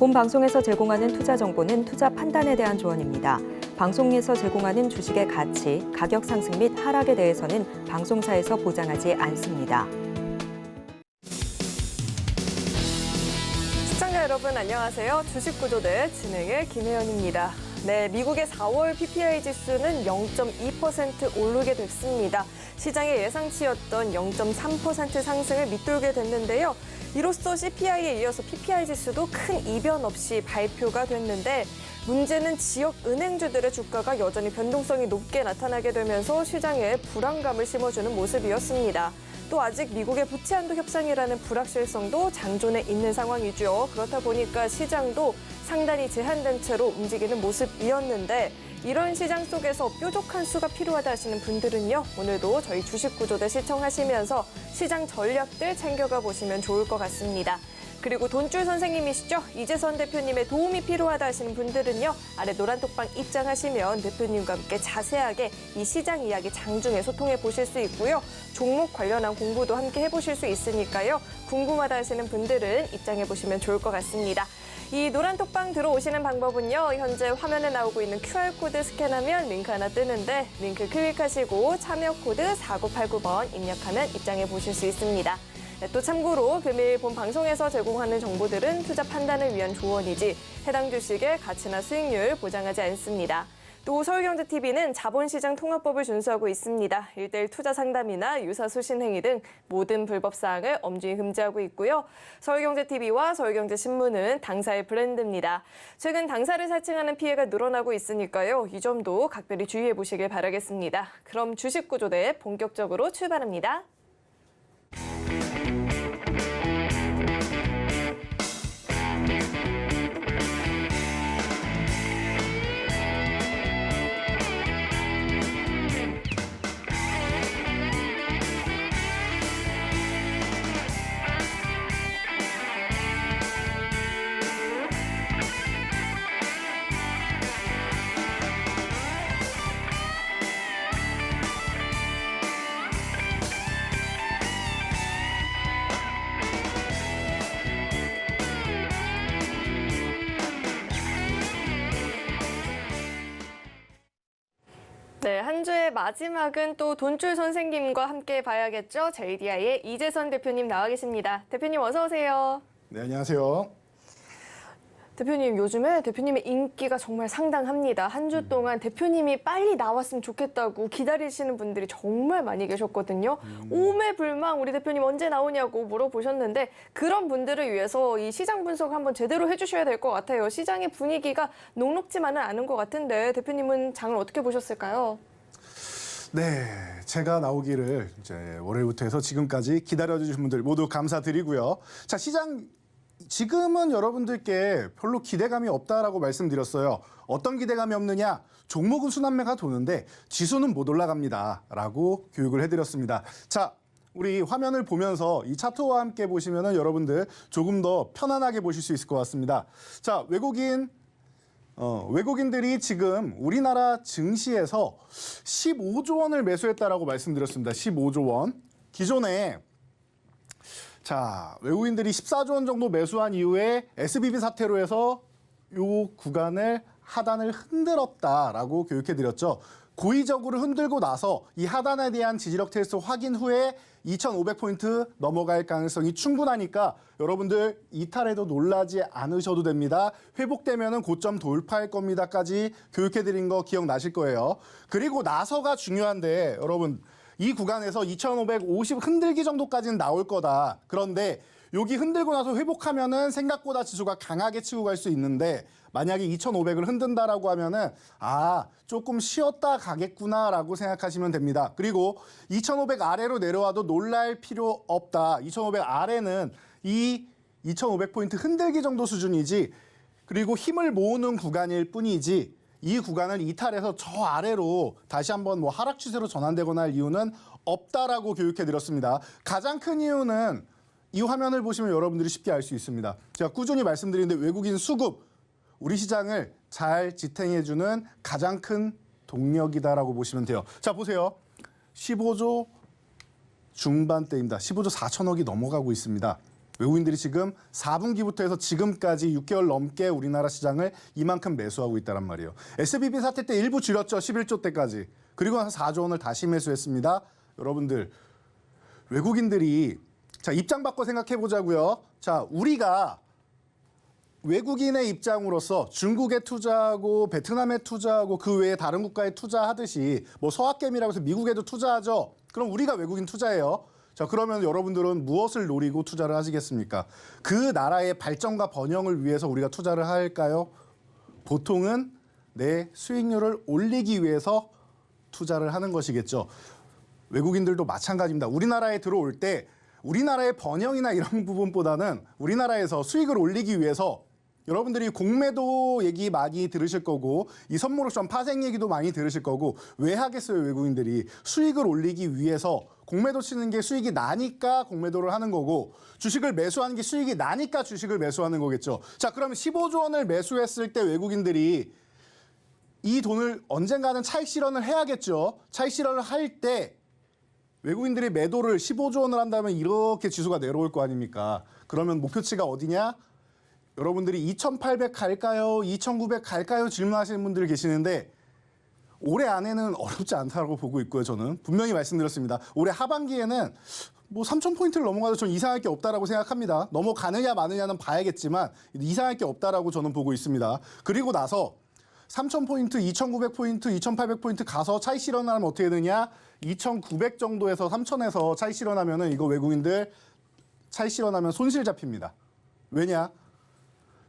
본 방송에서 제공하는 투자 정보는 투자 판단에 대한 조언입니다. 방송에서 제공하는 주식의 가치, 가격 상승 및 하락에 대해서는 방송사에서 보장하지 않습니다. 시청자 여러분 안녕하세요. 주식구조대 진행의 김혜연입니다. 네, 미국의 4월 PPI 지수는 0.2% 오르게 됐습니다. 시장의 예상치였던 0.3% 상승을 밑돌게 됐는데요. 이로써 CPI에 이어서 PPI 지수도 큰 이변 없이 발표가 됐는데 문제는 지역 은행주들의 주가가 여전히 변동성이 높게 나타나게 되면서 시장에 불안감을 심어주는 모습이었습니다. 또 아직 미국의 부채 한도 협상이라는 불확실성도 장존해 있는 상황이죠. 그렇다 보니까 시장도 상당히 제한된 채로 움직이는 모습이었는데 이런 시장 속에서 뾰족한 수가 필요하다 하시는 분들은요. 오늘도 저희 주식구조대 시청하시면서 시장 전략들 챙겨가 보시면 좋을 것 같습니다. 그리고 돈줄 선생님이시죠? 이재선 대표님의 도움이 필요하다 하시는 분들은요. 아래 노란톡방 입장하시면 대표님과 함께 자세하게 이 시장 이야기 장중에 소통해 보실 수 있고요. 종목 관련한 공부도 함께 해보실 수 있으니까요. 궁금하다 하시는 분들은 입장해 보시면 좋을 것 같습니다. 이 노란톡방 들어오시는 방법은요. 현재 화면에 나오고 있는 QR코드 스캔하면 링크 하나 뜨는데 링크 클릭하시고 참여 코드 4989번 입력하면 입장해 보실 수 있습니다. 네, 또 참고로 금일 본 방송에서 제공하는 정보들은 투자 판단을 위한 조언이지 해당 주식의 가치나 수익률 보장하지 않습니다. 또 서울경제TV는 자본시장 통합법을 준수하고 있습니다. 1:1 투자 상담이나 유사 수신 행위 등 모든 불법 사항을 엄중히 금지하고 있고요. 서울경제TV와 서울경제신문은 당사의 브랜드입니다. 최근 당사를 사칭하는 피해가 늘어나고 있으니까요. 이 점도 각별히 주의해 보시길 바라겠습니다. 그럼 주식구조대 본격적으로 출발합니다. 네, 한 주의 마지막은 또 돈줄 선생님과 함께 봐야겠죠. JDI의 이재선 대표님 나와 계십니다. 대표님 어서 오세요. 네, 안녕하세요. 대표님, 요즘에 대표님의 인기가 정말 상당합니다. 한 주 동안 대표님이 빨리 나왔으면 좋겠다고 기다리시는 분들이 정말 많이 계셨거든요. 오매불망 우리 대표님 언제 나오냐고 물어보셨는데 그런 분들을 위해서 이 시장 분석 한번 제대로 해주셔야 될 것 같아요. 시장의 분위기가 녹록지만은 않은 것 같은데 대표님은 장을 어떻게 보셨을까요? 네, 제가 나오기를 이제 월요일부터 해서 지금까지 기다려주신 분들 모두 감사드리고요. 자, 시장 지금은 여러분들께 별로 기대감이 없다라고 말씀드렸어요. 어떤 기대감이 없느냐? 종목은 순환매가 도는데 지수는 못 올라갑니다라고 교육을 해드렸습니다. 자, 우리 화면을 보면서 이 차트와 함께 보시면은 여러분들 조금 더 편안하게 보실 수 있을 것 같습니다. 자, 외국인들이 지금 우리나라 증시에서 15조 원을 매수했다라고 말씀드렸습니다. 15조 원. 기존에 자, 외국인들이 14조 원 정도 매수한 이후에 SBB 사태로 해서 이 구간을 하단을 흔들었다라고 교육해드렸죠. 고의적으로 흔들고 나서 이 하단에 대한 지지력 테스트 확인 후에 2,500포인트 넘어갈 가능성이 충분하니까 여러분들 이탈해도 놀라지 않으셔도 됩니다. 회복되면은 고점 돌파할 겁니다까지 교육해드린 거 기억나실 거예요. 그리고 나서가 중요한데 여러분 이 구간에서 2,550 흔들기 정도까지는 나올 거다. 그런데 여기 흔들고 나서 회복하면은 생각보다 지수가 강하게 치고 갈 수 있는데 만약에 2,500을 흔든다라고 하면은 조금 쉬었다 가겠구나라고 생각하시면 됩니다. 그리고 2,500 아래로 내려와도 놀랄 필요 없다. 2,500 아래는 이 2,500포인트 흔들기 정도 수준이지 그리고 힘을 모으는 구간일 뿐이지 이 구간을 이탈해서 저 아래로 다시 한번 하락 추세로 전환되거나 할 이유는 없다라고 교육해드렸습니다. 가장 큰 이유는 이 화면을 보시면 여러분들이 쉽게 알 수 있습니다. 제가 꾸준히 말씀드리는데 외국인 수급, 우리 시장을 잘 지탱해주는 가장 큰 동력이다라고 보시면 돼요. 자, 보세요. 15조 중반대입니다. 15조 4천억이 넘어가고 있습니다. 외국인들이 지금 4분기부터 해서 지금까지 6개월 넘게 우리나라 시장을 이만큼 매수하고 있다란 말이에요. SBB 사태 때 일부 줄였죠. 11조 때까지. 그리고 나서 4조 원을 다시 매수했습니다. 여러분들 외국인들이 자 입장 바꿔 생각해 보자고요. 자 우리가 외국인의 입장으로서 중국에 투자하고 베트남에 투자하고 그 외에 다른 국가에 투자하듯이 뭐 서학개미라고 해서 미국에도 투자하죠. 그럼 우리가 외국인 투자해요. 자 그러면 여러분들은 무엇을 노리고 투자를 하시겠습니까? 그 나라의 발전과 번영을 위해서 우리가 투자를 할까요? 보통은 내 수익률을 올리기 위해서 투자를 하는 것이겠죠. 외국인들도 마찬가지입니다. 우리나라에 들어올 때 우리나라의 번영이나 이런 부분보다는 우리나라에서 수익을 올리기 위해서 여러분들이 공매도 얘기 많이 들으실 거고 이 선물옵션 파생 얘기도 많이 들으실 거고 왜 하겠어요 외국인들이 수익을 올리기 위해서 공매도 치는 게 수익이 나니까 공매도를 하는 거고 주식을 매수하는 게 수익이 나니까 주식을 매수하는 거겠죠. 자 그러면 15조 원을 매수했을 때 외국인들이 이 돈을 언젠가는 차익 실현을 해야겠죠. 차익 실현을 할 때 외국인들이 매도를 15조 원을 한다면 이렇게 지수가 내려올 거 아닙니까? 그러면 목표치가 어디냐? 여러분들이 2,800 갈까요? 2,900 갈까요? 질문하시는 분들 계시는데 올해 안에는 어렵지 않다고 보고 있고요. 저는 분명히 말씀드렸습니다. 올해 하반기에는 뭐 3,000포인트를 넘어가도 저는 이상할 게 없다라고 생각합니다. 넘어가느냐 마느냐는 봐야겠지만 이상할 게 없다라고 저는 보고 있습니다. 그리고 나서 3,000포인트, 2,900포인트, 2,800포인트 가서 차익 실현하면 어떻게 되느냐? 2,900 정도에서 3,000에서 차익 실현하면은 이거 외국인들 차익 실현하면 손실 잡힙니다. 왜냐?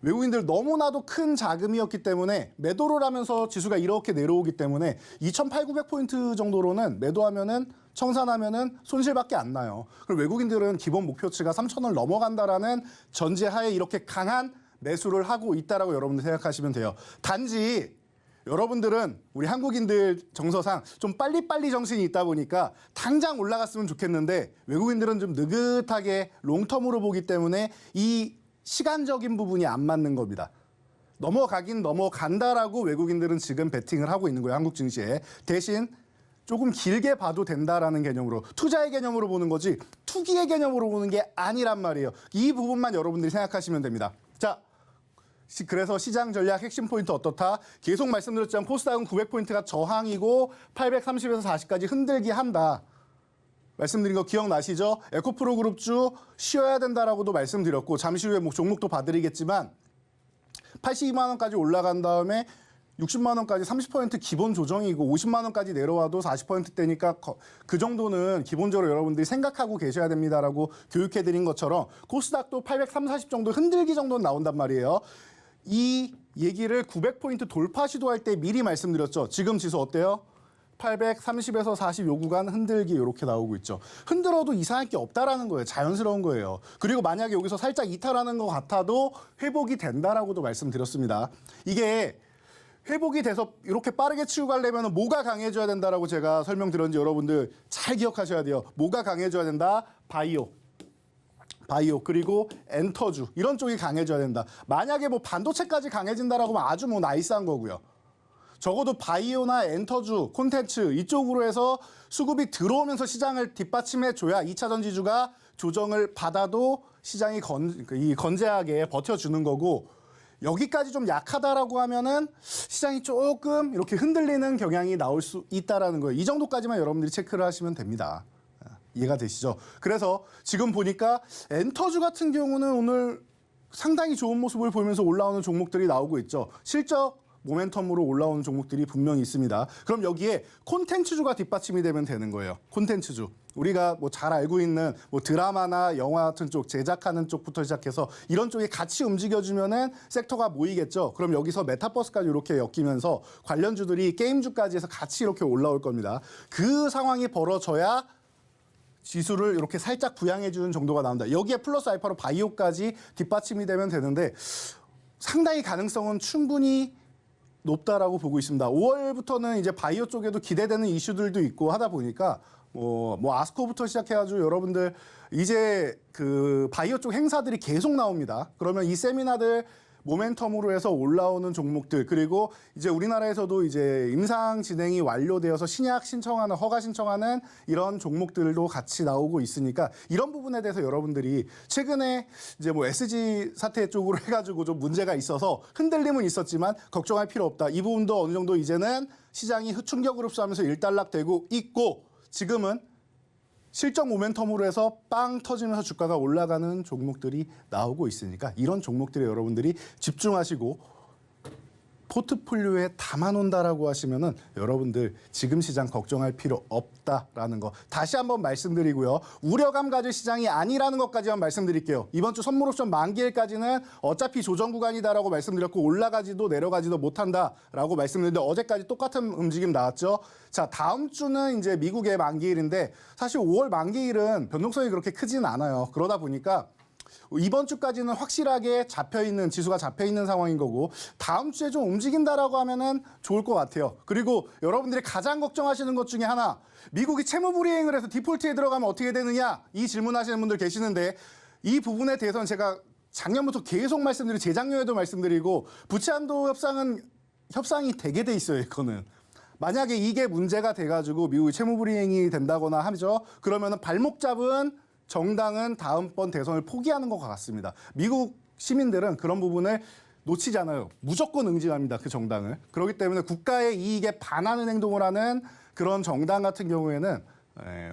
외국인들 너무나도 큰 자금이었기 때문에 매도를 하면서 지수가 이렇게 내려오기 때문에 2,800~900포인트 정도로는 매도하면은 청산하면은 손실밖에 안 나요. 그리고 외국인들은 기본 목표치가 3,000을 넘어간다라는 전제하에 이렇게 강한 매수를 하고 있다라고 여러분들 생각하시면 돼요. 단지 여러분들은 우리 한국인들 정서상 좀 빨리빨리 정신이 있다 보니까 당장 올라갔으면 좋겠는데 외국인들은 좀 느긋하게 롱텀으로 보기 때문에 이 시간적인 부분이 안 맞는 겁니다. 넘어가긴 넘어간다라고 외국인들은 지금 베팅을 하고 있는 거예요. 한국 증시에. 대신 조금 길게 봐도 된다라는 개념으로 투자의 개념으로 보는 거지 투기의 개념으로 보는 게 아니란 말이에요. 이 부분만 여러분들이 생각하시면 됩니다. 자, 그래서 시장 전략 핵심 포인트 어떻다? 계속 말씀드렸지만 코스닥은 900포인트가 저항이고 830에서 40까지 흔들기 한다. 말씀드린 거 기억나시죠? 에코프로 그룹주 쉬어야 된다라고도 말씀드렸고 잠시 후에 종목도 봐드리겠지만 82만 원까지 올라간 다음에 60만 원까지 30% 기본 조정이고 50만 원까지 내려와도 40%대니까 그 정도는 기본적으로 여러분들이 생각하고 계셔야 됩니다라고 교육해드린 것처럼 코스닥도 830, 40 정도 흔들기 정도는 나온단 말이에요. 이 얘기를 900포인트 돌파 시도할 때 미리 말씀드렸죠. 지금 지수 어때요? 830에서 40 요 구간 흔들기 이렇게 나오고 있죠. 흔들어도 이상할 게 없다라는 거예요. 자연스러운 거예요. 그리고 만약에 여기서 살짝 이탈하는 것 같아도 회복이 된다라고도 말씀드렸습니다. 이게 회복이 돼서 이렇게 빠르게 치고 가려면 뭐가 강해져야 된다라고 제가 설명드렸는지 여러분들 잘 기억하셔야 돼요. 뭐가 강해져야 된다? 바이오 그리고 엔터주 이런 쪽이 강해져야 된다. 만약에 뭐 반도체까지 강해진다라고 하면 아주 뭐 나이스한 거고요. 적어도 바이오나 엔터주, 콘텐츠 이쪽으로 해서 수급이 들어오면서 시장을 뒷받침해줘야 2차 전지주가 조정을 받아도 시장이 건재하게 버텨주는 거고 여기까지 좀 약하다라고 하면은 시장이 조금 이렇게 흔들리는 경향이 나올 수 있다라는 거예요. 이 정도까지만 여러분들이 체크를 하시면 됩니다. 이해가 되시죠? 그래서 지금 보니까 엔터주 같은 경우는 오늘 상당히 좋은 모습을 보이면서 올라오는 종목들이 나오고 있죠. 실적 모멘텀으로 올라오는 종목들이 분명히 있습니다. 그럼 여기에 콘텐츠주가 뒷받침이 되면 되는 거예요. 콘텐츠주. 우리가 뭐 잘 알고 있는 뭐 드라마나 영화 같은 쪽, 제작하는 쪽부터 시작해서 이런 쪽이 같이 움직여주면은 섹터가 모이겠죠. 그럼 여기서 메타버스까지 이렇게 엮이면서 관련주들이 게임주까지 해서 같이 이렇게 올라올 겁니다. 그 상황이 벌어져야 지수를 이렇게 살짝 부양해주는 정도가 나온다. 여기에 플러스 알파로 바이오까지 뒷받침이 되면 되는데 상당히 가능성은 충분히 높다라고 보고 있습니다. 5월부터는 이제 바이오 쪽에도 기대되는 이슈들도 있고 하다 보니까 뭐 아스코부터 시작해가지고 여러분들 이제 그 바이오 쪽 행사들이 계속 나옵니다. 그러면 이 세미나들 모멘텀으로 해서 올라오는 종목들, 그리고 이제 우리나라에서도 이제 임상 진행이 완료되어서 신약 신청하는, 허가 신청하는 이런 종목들도 같이 나오고 있으니까 이런 부분에 대해서 여러분들이 최근에 이제 뭐 SG 사태 쪽으로 해가지고 좀 문제가 있어서 흔들림은 있었지만 걱정할 필요 없다. 이 부분도 어느 정도 이제는 시장이 충격을 흡수하면서 일단락되고 있고, 지금은 실적 모멘텀으로 해서 빵 터지면서 주가가 올라가는 종목들이 나오고 있으니까 이런 종목들에 여러분들이 집중하시고 포트폴리오에 담아놓는다라고 하시면은 여러분들 지금 시장 걱정할 필요 없다라는 거 다시 한번 말씀드리고요. 우려감 가질 시장이 아니라는 것까지만 말씀드릴게요. 이번 주 선물 옵션 만기일까지는 어차피 조정 구간이다라고 말씀드렸고 올라가지도 내려가지도 못한다라고 말씀드렸는데 어제까지 똑같은 움직임 나왔죠. 자, 다음 주는 이제 미국의 만기일인데 사실 5월 만기일은 변동성이 그렇게 크진 않아요. 그러다 보니까 이번 주까지는 확실하게 지수가 잡혀있는 상황인 거고 다음 주에 좀 움직인다라고 하면은 좋을 것 같아요. 그리고 여러분들이 가장 걱정하시는 것 중에 하나, 미국이 채무 불이행을 해서 디폴트에 들어가면 어떻게 되느냐, 이 질문하시는 분들 계시는데 이 부분에 대해서는 제가 작년부터 계속 말씀드리고 재작년에도 말씀드리고 부채 한도 협상이 되게 돼 있어요. 이거는 만약에 이게 문제가 돼가지고 미국이 채무 불이행이 된다거나 하죠. 그러면은 발목 잡은 정당은 다음번 대선을 포기하는 것 같습니다. 미국 시민들은 그런 부분을 놓치잖아요. 무조건 응징합니다. 그 정당을. 그렇기 때문에 국가의 이익에 반하는 행동을 하는 그런 정당 같은 경우에는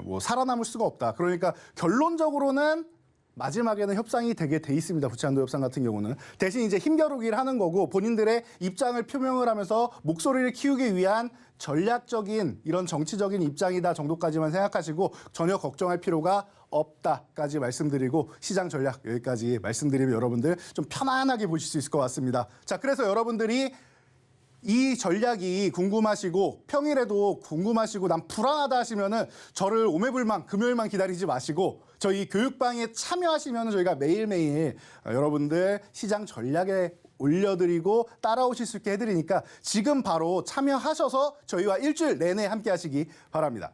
뭐 살아남을 수가 없다. 그러니까 결론적으로는 마지막에는 협상이 되게 돼 있습니다. 부채한도 협상 같은 경우는. 대신 이제 힘겨루기를 하는 거고 본인들의 입장을 표명을 하면서 목소리를 키우기 위한 전략적인 이런 정치적인 입장이다 정도까지만 생각하시고 전혀 걱정할 필요가 없다까지 말씀드리고 시장 전략 여기까지 말씀드리면 여러분들 좀 편안하게 보실 수 있을 것 같습니다. 자, 그래서 여러분들이 이 전략이 궁금하시고 평일에도 궁금하시고 난 불안하다 하시면은 저를 오매불망 금요일만 기다리지 마시고 저희 교육방에 참여하시면은 저희가 매일매일 여러분들 시장 전략에 올려드리고 따라오실 수 있게 해드리니까 지금 바로 참여하셔서 저희와 일주일 내내 함께 하시기 바랍니다.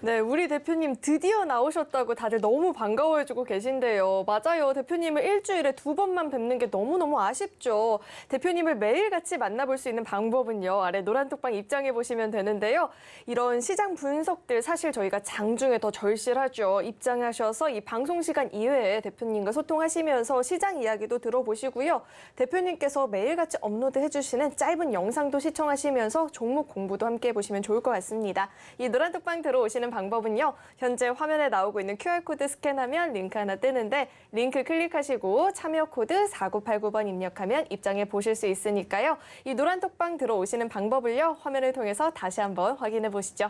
네, 우리 대표님 드디어 나오셨다고 다들 너무 반가워해주고 계신데요. 맞아요. 대표님을 일주일에 2번만 뵙는 게 너무너무 아쉽죠. 대표님을 매일같이 만나볼 수 있는 방법은요. 아래 노란톡방 입장해 보시면 되는데요. 이런 시장 분석들 사실 저희가 장중에 더 절실하죠. 입장하셔서 이 방송 시간 이외에 대표님과 소통하시면서 시장 이야기도 들어보시고요. 대표님께서 매일같이 업로드해 주시는 짧은 영상도 시청하시면서 종목 공부도 함께 해보시면 좋을 것 같습니다. 이 노란톡방 들어오시는 방법은요. 현재 화면에 나오고 있는 QR코드 스캔하면 링크 하나 뜨는데 링크 클릭하시고 참여 코드 4989번 입력하면 입장해 보실 수 있으니까요. 이 노란톡방 들어오시는 방법을요. 화면을 통해서 다시 한번 확인해 보시죠.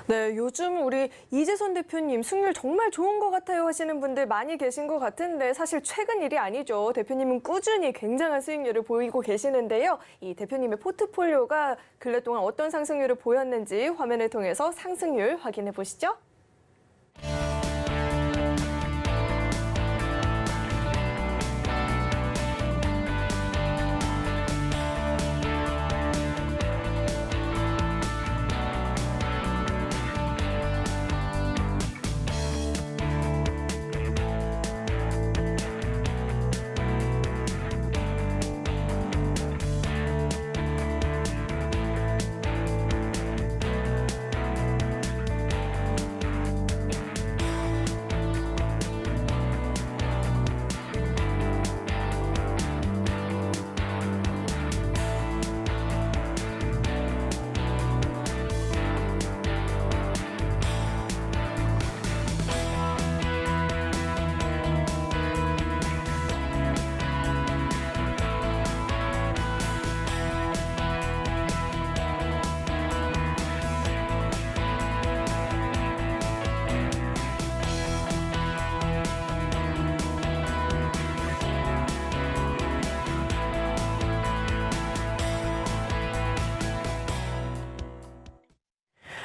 네, 요즘 우리 이재선 대표님 승률 정말 좋은 것 같아요 하시는 분들 많이 계신 것 같은데 사실 최근 일이 아니죠. 대표님은 꾸준히 굉장한 수익률을 보이고 계시는데요. 이 대표님의 포트폴리오가 근래 동안 어떤 상승률을 보였는지 화면을 통해서 상승률 확인해 보시죠.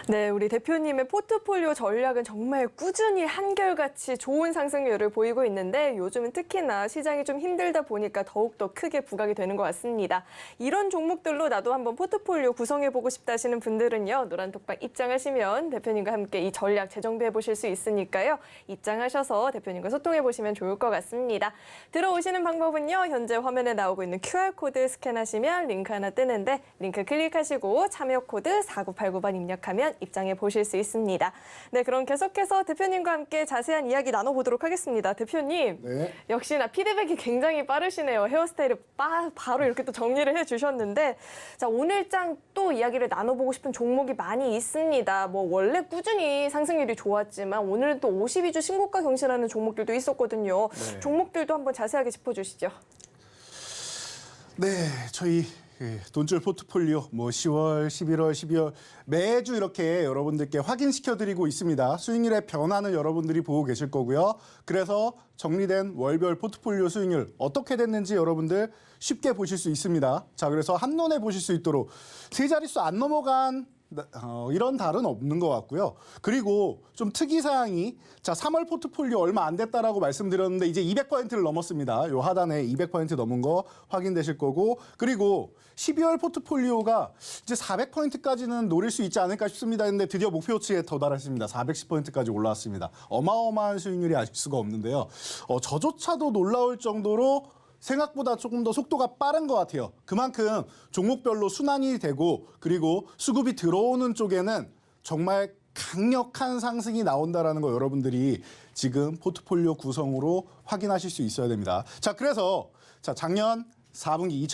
네, 우리 대표님의 포트폴리오 전략은 정말 꾸준히 한결같이 좋은 상승률을 보이고 있는데 요즘은 특히나 시장이 좀 힘들다 보니까 더욱더 크게 부각이 되는 것 같습니다. 이런 종목들로 나도 한번 포트폴리오 구성해보고 싶다 하시는 분들은요. 노란톡방 입장하시면 대표님과 함께 이 전략 재정비해 보실 수 있으니까요. 입장하셔서 대표님과 소통해 보시면 좋을 것 같습니다. 들어오시는 방법은요. 현재 화면에 나오고 있는 QR코드 스캔하시면 링크 하나 뜨는데 링크 클릭하시고 참여 코드 4989번 입력하면 입장해 보실 수 있습니다. 네, 그럼 계속해서 대표님과 함께 자세한 이야기 나눠보도록 하겠습니다. 대표님, 네. 역시나 피드백이 굉장히 빠르시네요. 헤어스타일을 바로 이렇게 또 정리를 해주셨는데 자, 오늘장 또 이야기를 나눠보고 싶은 종목이 많이 있습니다. 뭐 원래 꾸준히 상승률이 좋았지만 오늘은 또 52주 신고가 경신하는 종목들도 있었거든요. 네. 종목들도 한번 자세하게 짚어주시죠. 네, 저희 돈줄 포트폴리오 10월, 11월, 12월 매주 이렇게 여러분들께 확인시켜드리고 있습니다. 수익률의 변화는 여러분들이 보고 계실 거고요. 그래서 정리된 월별 포트폴리오 수익률 어떻게 됐는지 여러분들 쉽게 보실 수 있습니다. 자, 그래서 한눈에 보실 수 있도록 세 자릿수 안 넘어간 이런 달은 없는 것 같고요. 그리고 좀 특이사항이 자 3월 포트폴리오 얼마 안 됐다라고 말씀드렸는데 이제 200%를 넘었습니다. 요 하단에 200% 넘은 거 확인되실 거고 그리고 12월 포트폴리오가 이제 400%까지는 노릴 수 있지 않을까 싶습니다. 근데 드디어 목표치에 도달했습니다. 410%까지 올라왔습니다. 어마어마한 수익률이 아실 수가 없는데요. 저조차도 놀라울 정도로 생각보다 조금 더 속도가 빠른 것 같아요. 그만큼 종목별로 순환이 되고 그리고 수급이 들어오는 쪽에는 정말 강력한 상승이 나온다라는 거 여러분들이 지금 포트폴리오 구성으로 확인하실 수 있어야 됩니다. 자, 그래서 작년 4분기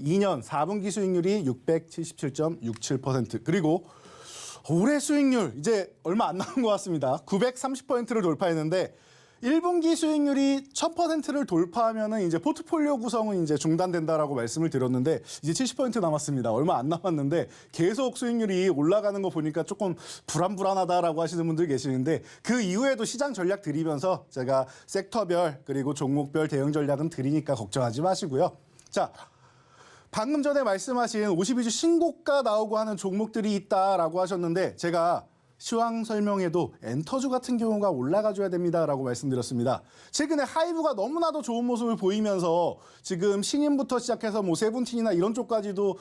2022년 4분기 수익률이 677.67% 그리고 올해 수익률 이제 얼마 안 남은 것 같습니다. 930%를 돌파했는데 1분기 수익률이 1000%를 돌파하면은 이제 포트폴리오 구성은 이제 중단된다라고 말씀을 드렸는데 이제 70% 남았습니다. 얼마 안 남았는데 계속 수익률이 올라가는 거 보니까 조금 불안하다라고 하시는 분들 계시는데 그 이후에도 시장 전략 드리면서 제가 섹터별 그리고 종목별 대응 전략은 드리니까 걱정하지 마시고요. 자, 방금 전에 말씀하신 52주 신고가 나오고 하는 종목들이 있다라고 하셨는데 제가 시황 설명에도 엔터주 같은 경우가 올라가줘야 됩니다라고 말씀드렸습니다. 최근에 하이브가 너무나도 좋은 모습을 보이면서 지금 신인부터 시작해서 세븐틴이나 이런 쪽까지도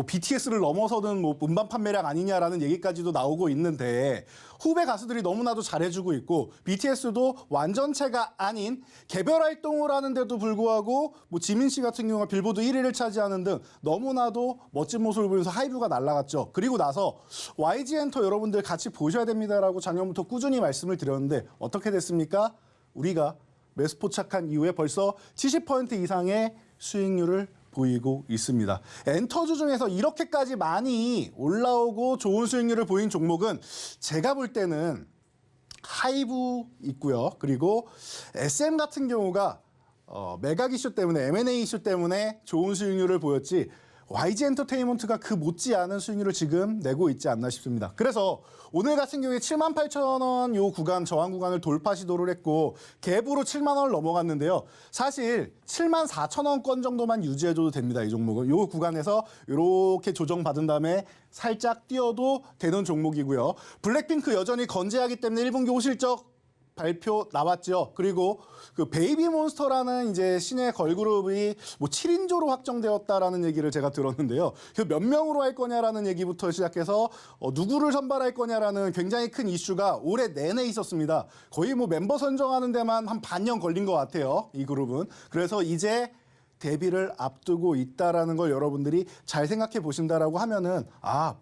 BTS를 넘어서는 음반 판매량 아니냐라는 얘기까지도 나오고 있는데 후배 가수들이 너무나도 잘해주고 있고 BTS도 완전체가 아닌 개별 활동을 하는데도 불구하고 지민 씨 같은 경우가 빌보드 1위를 차지하는 등 너무나도 멋진 모습을 보면서 하이브가 날아갔죠. 그리고 나서 YG엔터 여러분들 같이 보셔야 됩니다라고 작년부터 꾸준히 말씀을 드렸는데 어떻게 됐습니까? 우리가 매수 포착한 이후에 벌써 70% 이상의 수익률을 보이고 있습니다. 엔터주 중에서 이렇게까지 많이 올라오고 좋은 수익률을 보인 종목은 제가 볼 때는 하이브 있고요. 그리고 SM 같은 경우가 매각 이슈 때문에 M&A 이슈 때문에 좋은 수익률을 보였지 YG 엔터테인먼트가 그 못지않은 수익률을 지금 내고 있지 않나 싶습니다. 그래서 오늘 같은 경우에 78,000원 요 구간 저항 구간을 돌파 시도를 했고 갭으로 7만 원을 넘어갔는데요. 사실 74,000원권 정도만 유지해줘도 됩니다. 이 종목은 요 구간에서 이렇게 조정받은 다음에 살짝 뛰어도 되는 종목이고요. 블랙핑크 여전히 건재하기 때문에 1분기 호실적 발표 나왔죠. 그리고 그 베이비몬스터라는 이제 신의 걸그룹이 7인조로 확정되었다라는 얘기를 제가 들었는데요. 그 몇 명으로 할 거냐라는 얘기부터 시작해서 누구를 선발할 거냐라는 굉장히 큰 이슈가 올해 내내 있었습니다. 거의 멤버 선정하는 데만 한 반년 걸린 것 같아요. 이 그룹은. 그래서 이제 데뷔를 앞두고 있다라는 걸 여러분들이 잘 생각해 보신다라고 하면은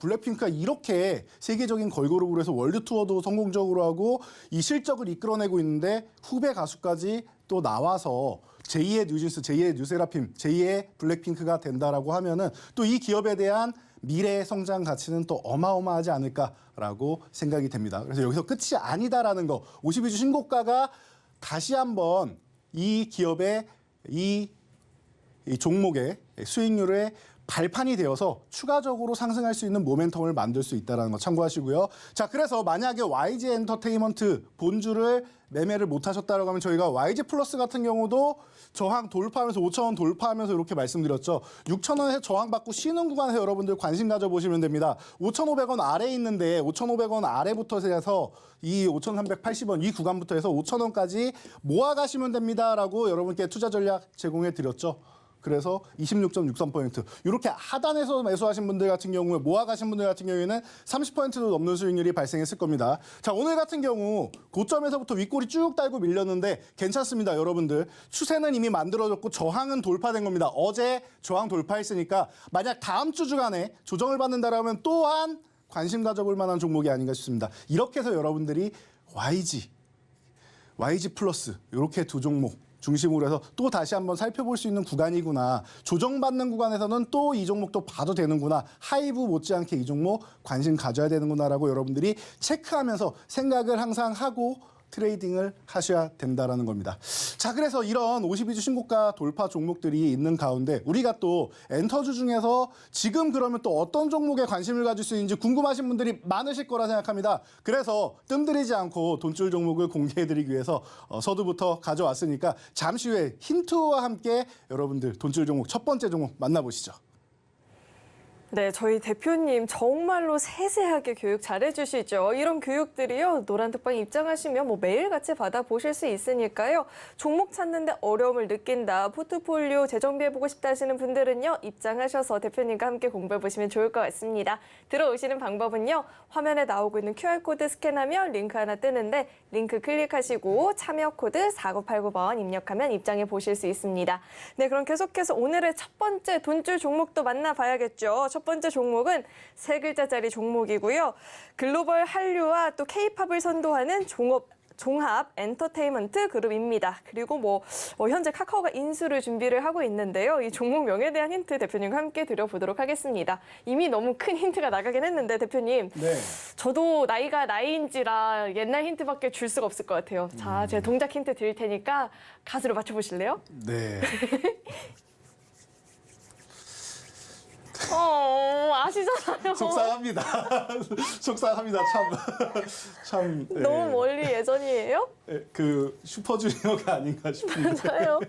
블랙핑크가 이렇게 세계적인 걸그룹으로 해서 월드 투어도 성공적으로 하고 이 실적을 이끌어내고 있는데 후배 가수까지 또 나와서 제2의 뉴진스, 제2의 류세라핌, 제2의 블랙핑크가 된다라고 하면은 또 이 기업에 대한 미래의 성장 가치는 또 어마어마하지 않을까라고 생각이 됩니다. 그래서 여기서 끝이 아니다라는 거, 52주 신고가가 다시 한번 이 기업의 이 종목의 수익률의 발판이 되어서 추가적으로 상승할 수 있는 모멘텀을 만들 수 있다는 거 참고하시고요. 자, 그래서 만약에 YG 엔터테인먼트 본주를 매매를 못 하셨다고 하면 저희가 YG 플러스 같은 경우도 저항 돌파하면서 5,000원 돌파하면서 이렇게 말씀드렸죠. 6,000원에 저항받고 쉬는 구간에서 여러분들 관심 가져보시면 됩니다. 5,500원 아래에 있는데 5,500원 아래부터 해서 이 5,380원 이 구간부터 해서 5,000원까지 모아가시면 됩니다라고 여러분께 투자 전략 제공해 드렸죠. 그래서 26.63% 이렇게 하단에서 매수하신 분들 같은 경우에 모아가신 분들 같은 경우에는 30%도 넘는 수익률이 발생했을 겁니다. 자, 오늘 같은 경우 고점에서부터 윗골이 쭉 달고 밀렸는데 괜찮습니다. 여러분들 추세는 이미 만들어졌고 저항은 돌파된 겁니다. 어제 저항 돌파했으니까 만약 다음 주 주간에 조정을 받는다라면 또한 관심 가져볼 만한 종목이 아닌가 싶습니다. 이렇게 해서 여러분들이 YG 플러스 이렇게 두 종목 중심으로 해서 또 다시 한번 살펴볼 수 있는 구간이구나. 조정받는 구간에서는 또 이 종목도 봐도 되는구나. 하이브 못지않게 이 종목 관심 가져야 되는구나라고 여러분들이 체크하면서 생각을 항상 하고 트레이딩을 하셔야 된다라는 겁니다. 자, 그래서 이런 52주 신고가 돌파 종목들이 있는 가운데 우리가 또 엔터주 중에서 지금 그러면 또 어떤 종목에 관심을 가질 수 있는지 궁금하신 분들이 많으실 거라 생각합니다. 그래서 뜸들이지 않고 돈줄 종목을 공개해드리기 위해서 서두부터 가져왔으니까 잠시 후에 힌트와 함께 여러분들 돈줄 종목 첫 번째 종목 만나보시죠. 네, 저희 대표님 정말로 세세하게 교육 잘해주시죠. 이런 교육들이요, 노란톡방 입장하시면 뭐 매일같이 받아보실 수 있으니까요. 종목 찾는데 어려움을 느낀다, 포트폴리오 재정비해보고 싶다 하시는 분들은요, 입장하셔서 대표님과 함께 공부해보시면 좋을 것 같습니다. 들어오시는 방법은요, 화면에 나오고 있는 QR코드 스캔하면 링크 하나 뜨는데 링크 클릭하시고 참여 코드 4989번 입력하면 입장해 보실 수 있습니다. 네, 그럼 계속해서 오늘의 첫 번째 돈줄 종목도 만나봐야겠죠. 첫 번째 종목은 세 글자짜리 종목이고요. 글로벌 한류와 또 K-팝을 선도하는 종합 엔터테인먼트 그룹입니다. 그리고 현재 카카오가 인수를 준비를 하고 있는데요. 이 종목명에 대한 힌트 대표님과 함께 드려보도록 하겠습니다. 이미 너무 큰 힌트가 나가긴 했는데 대표님, 네. 저도 나이가 나이인지라 옛날 힌트밖에 줄 수가 없을 것 같아요. 자, 제가 동작 힌트 드릴 테니까 가수로 맞춰보실래요? 네. 아시잖아요. 속상합니다. 속상합니다. 참. 네. 너무 멀리 예전이에요? 그 슈퍼주니어가 아닌가 싶은데. 맞아요.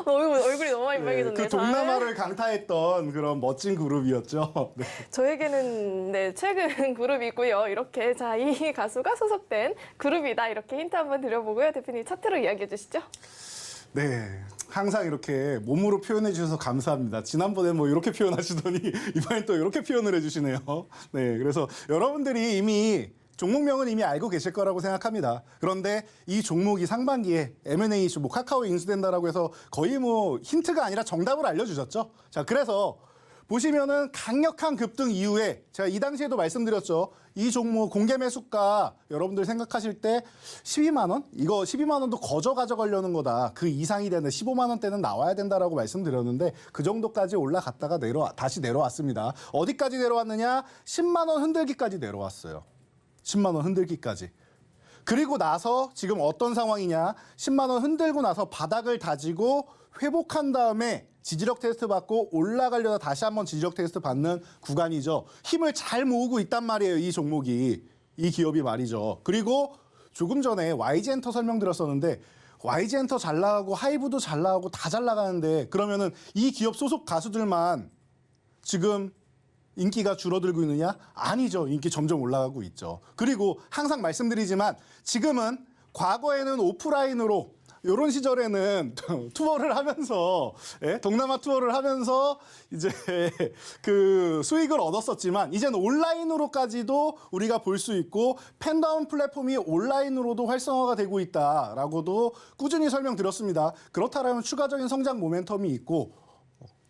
얼굴이 너무 많이 빨개졌네요. 그 동남아를 강타했던 그런 멋진 그룹이었죠. 네. 저에게는 최근 그룹이고요. 이렇게 이 가수가 소속된 그룹이다. 이렇게 힌트 한번 드려보고요. 대표님 차트로 이야기해 주시죠. 네. 항상 이렇게 몸으로 표현해 주셔서 감사합니다. 지난번에 이렇게 표현하시더니 이번엔 또 이렇게 표현을 해주시네요. 네, 그래서 여러분들이 이미 종목명은 이미 알고 계실 거라고 생각합니다. 그런데 이 종목이 상반기에 M&A 이슈 카카오에 인수된다라고 해서 거의 힌트가 아니라 정답을 알려주셨죠. 자, 그래서 보시면은 강력한 급등 이후에 제가 이 당시에도 말씀드렸죠. 이 종목 공개 매수가 여러분들 생각하실 때 12만 원? 이거 12만 원도 거저 가져가려는 거다. 그 이상이 되는 15만 원대는 나와야 된다라고 말씀드렸는데 그 정도까지 올라갔다가 다시 내려왔습니다. 어디까지 내려왔느냐? 10만 원 흔들기까지 내려왔어요. 10만 원 흔들기까지. 그리고 나서 지금 어떤 상황이냐? 10만 원 흔들고 나서 바닥을 다지고 회복한 다음에 지지력 테스트 받고 올라가려다 다시 한번 지지력 테스트 받는 구간이죠. 힘을 잘 모으고 있단 말이에요. 이 종목이. 이 기업이 말이죠. 그리고 조금 전에 YG엔터 설명드렸었는데 YG엔터 잘 나가고 하이브도 잘 나가고 다 잘 나가는데 그러면은 이 기업 소속 가수들만 지금 인기가 줄어들고 있느냐? 아니죠. 인기 점점 올라가고 있죠. 그리고 항상 말씀드리지만 지금은 과거에는 오프라인으로 이런 시절에는 투어를 하면서 동남아 투어를 하면서 이제 그 수익을 얻었었지만 이제는 온라인으로까지도 우리가 볼 수 있고 팬다운 플랫폼이 온라인으로도 활성화가 되고 있다라고도 꾸준히 설명드렸습니다. 그렇다면 추가적인 성장 모멘텀이 있고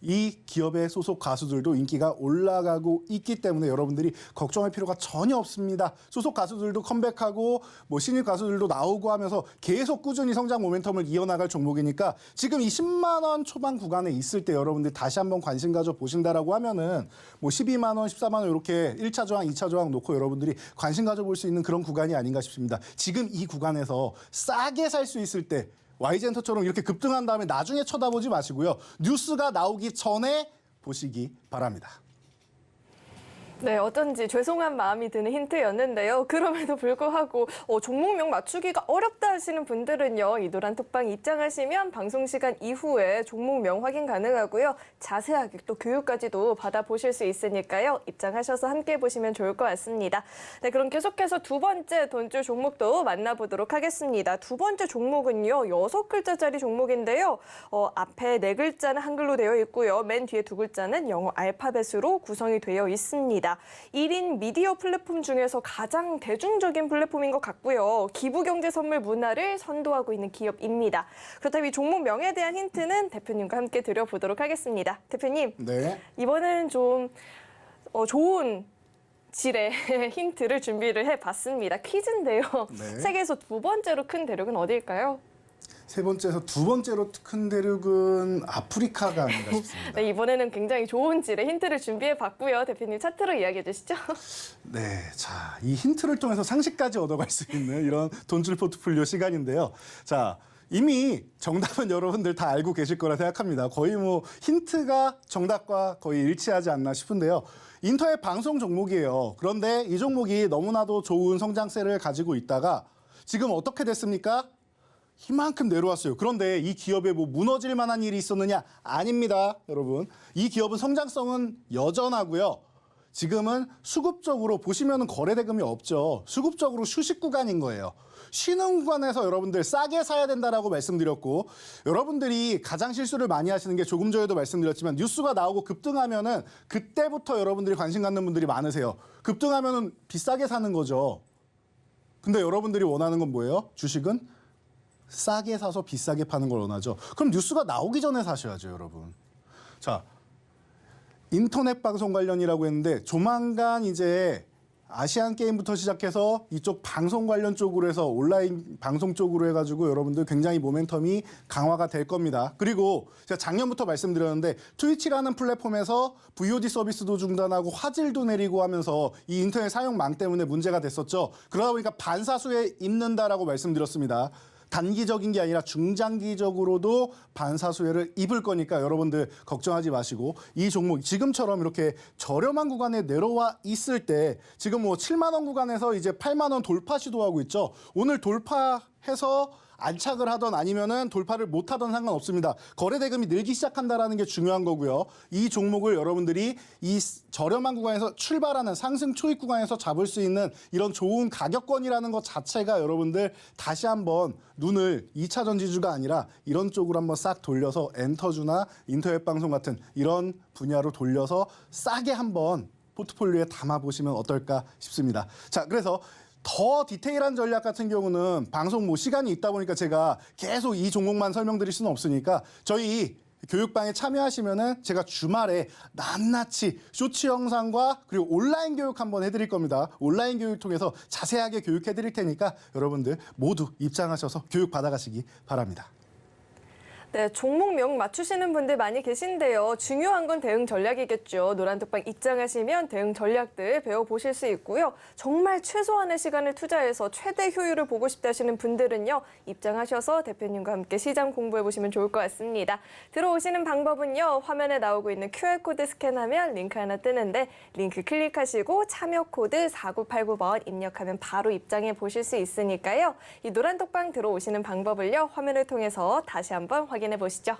이 기업의 소속 가수들도 인기가 올라가고 있기 때문에 여러분들이 걱정할 필요가 전혀 없습니다. 소속 가수들도 컴백하고 신입 가수들도 나오고 하면서 계속 꾸준히 성장 모멘텀을 이어나갈 종목이니까 지금 이 10만 원 초반 구간에 있을 때 여러분들이 다시 한번 관심 가져 보신다라고 하면은 12만 원, 14만 원 이렇게 1차 저항, 2차 저항 놓고 여러분들이 관심 가져 볼 수 있는 그런 구간이 아닌가 싶습니다. 지금 이 구간에서 싸게 살 수 있을 때 YG엔터처럼 이렇게 급등한 다음에 나중에 쳐다보지 마시고요. 뉴스가 나오기 전에 보시기 바랍니다. 네, 어쩐지 죄송한 마음이 드는 힌트였는데요. 그럼에도 불구하고 종목명 맞추기가 어렵다 하시는 분들은요. 이 노란톡방 입장하시면 방송 시간 이후에 종목명 확인 가능하고요. 자세하게 또 교육까지도 받아보실 수 있으니까요. 입장하셔서 함께 보시면 좋을 것 같습니다. 네, 그럼 계속해서 두 번째 돈줄 종목도 만나보도록 하겠습니다. 두 번째 종목은요. 6글자짜리 종목인데요. 앞에 4글자는 한글로 되어 있고요. 맨 뒤에 2글자는 영어 알파벳으로 구성이 되어 있습니다. 1인 미디어 플랫폼 중에서 가장 대중적인 플랫폼인 것 같고요. 기부경제 선물 문화를 선도하고 있는 기업입니다. 그렇다면 이 종목명에 대한 힌트는 대표님과 함께 드려보도록 하겠습니다. 대표님, 네. 이번에는 좀 좋은 질의 힌트를 준비를 해봤습니다. 퀴즈인데요. 네. 세계에서 두 번째로 큰 대륙은 어디일까요? 세 번째에서 두 번째로 큰 대륙은 아프리카가 아닌가 싶습니다. 네, 이번에는 굉장히 좋은 질의 힌트를 준비해봤고요. 대표님 차트로 이야기해 주시죠. 네, 자, 이 힌트를 통해서 상식까지 얻어갈 수 있는 이런 돈줄 포트폴리오 시간인데요. 자, 이미 정답은 여러분들 다 알고 계실 거라 생각합니다. 거의 뭐 힌트가 정답과 거의 일치하지 않나 싶은데요. 인터넷 방송 종목이에요. 그런데 이 종목이 너무나도 좋은 성장세를 가지고 있다가 지금 어떻게 됐습니까? 이만큼 내려왔어요. 그런데 이 기업에 뭐 무너질 만한 일이 있었느냐? 아닙니다, 여러분. 이 기업은 성장성은 여전하고요. 지금은 수급적으로 보시면 거래 대금이 없죠. 수급적으로 휴식 구간인 거예요. 쉬는 구간에서 여러분들 싸게 사야 된다라고 말씀드렸고, 여러분들이 가장 실수를 많이 하시는 게 조금 전에도 말씀드렸지만 뉴스가 나오고 급등하면은 그때부터 여러분들이 관심 갖는 분들이 많으세요. 급등하면은 비싸게 사는 거죠. 근데 여러분들이 원하는 건 뭐예요? 주식은 싸게 사서 비싸게 파는 걸 원하죠. 그럼 뉴스가 나오기 전에 사셔야죠, 여러분. 자, 인터넷 방송 관련이라고 했는데 조만간 이제 아시안 게임부터 시작해서 이쪽 방송 관련 쪽으로 해서 온라인 방송 쪽으로 해가지고 여러분들 굉장히 모멘텀이 강화가 될 겁니다. 그리고 제가 작년부터 말씀드렸는데 트위치라는 플랫폼에서 VOD 서비스도 중단하고 화질도 내리고 하면서 이 인터넷 사용망 때문에 문제가 됐었죠. 그러다 보니까 반사수에 입는다라고 말씀드렸습니다. 단기적인 게 아니라 중장기적으로도 반사수혜를 입을 거니까 여러분들 걱정하지 마시고 이 종목 지금처럼 이렇게 저렴한 구간에 내려와 있을 때 지금 뭐 7만 원 구간에서 이제 8만 원 돌파 시도하고 있죠. 오늘 돌파해서 안착을 하던 아니면은 돌파를 못 하던 상관없습니다. 거래 대금이 늘기 시작한다라는 게 중요한 거고요. 이 종목을 여러분들이 이 저렴한 구간에서 출발하는 상승 초입 구간에서 잡을 수 있는 이런 좋은 가격권이라는 것 자체가 여러분들 다시 한번 눈을 2차 전지주가 아니라 이런 쪽으로 한번 싹 돌려서 엔터주나 인터넷 방송 같은 이런 분야로 돌려서 싸게 한번 포트폴리오에 담아보시면 어떨까 싶습니다. 자, 그래서 더 디테일한 전략 같은 경우는 방송 뭐 시간이 있다 보니까 제가 계속 이 종목만 설명드릴 수는 없으니까 저희 교육방에 참여하시면은 제가 주말에 낱낱이 쇼츠 영상과 그리고 온라인 교육 한번 해드릴 겁니다. 온라인 교육 통해서 자세하게 교육해드릴 테니까 여러분들 모두 입장하셔서 교육 받아가시기 바랍니다. 네, 종목명 맞추시는 분들 많이 계신데요. 중요한 건 대응 전략이겠죠. 노란톡방 입장하시면 대응 전략들 배워보실 수 있고요. 정말 최소한의 시간을 투자해서 최대 효율을 보고 싶다 하시는 분들은요. 입장하셔서 대표님과 함께 시장 공부해보시면 좋을 것 같습니다. 들어오시는 방법은요. 화면에 나오고 있는 QR코드 스캔하면 링크 하나 뜨는데 링크 클릭하시고 참여 코드 4989번 입력하면 바로 입장해 보실 수 있으니까요. 이 노란톡방 들어오시는 방법을요. 화면을 통해서 다시 한번 확인해 보시죠.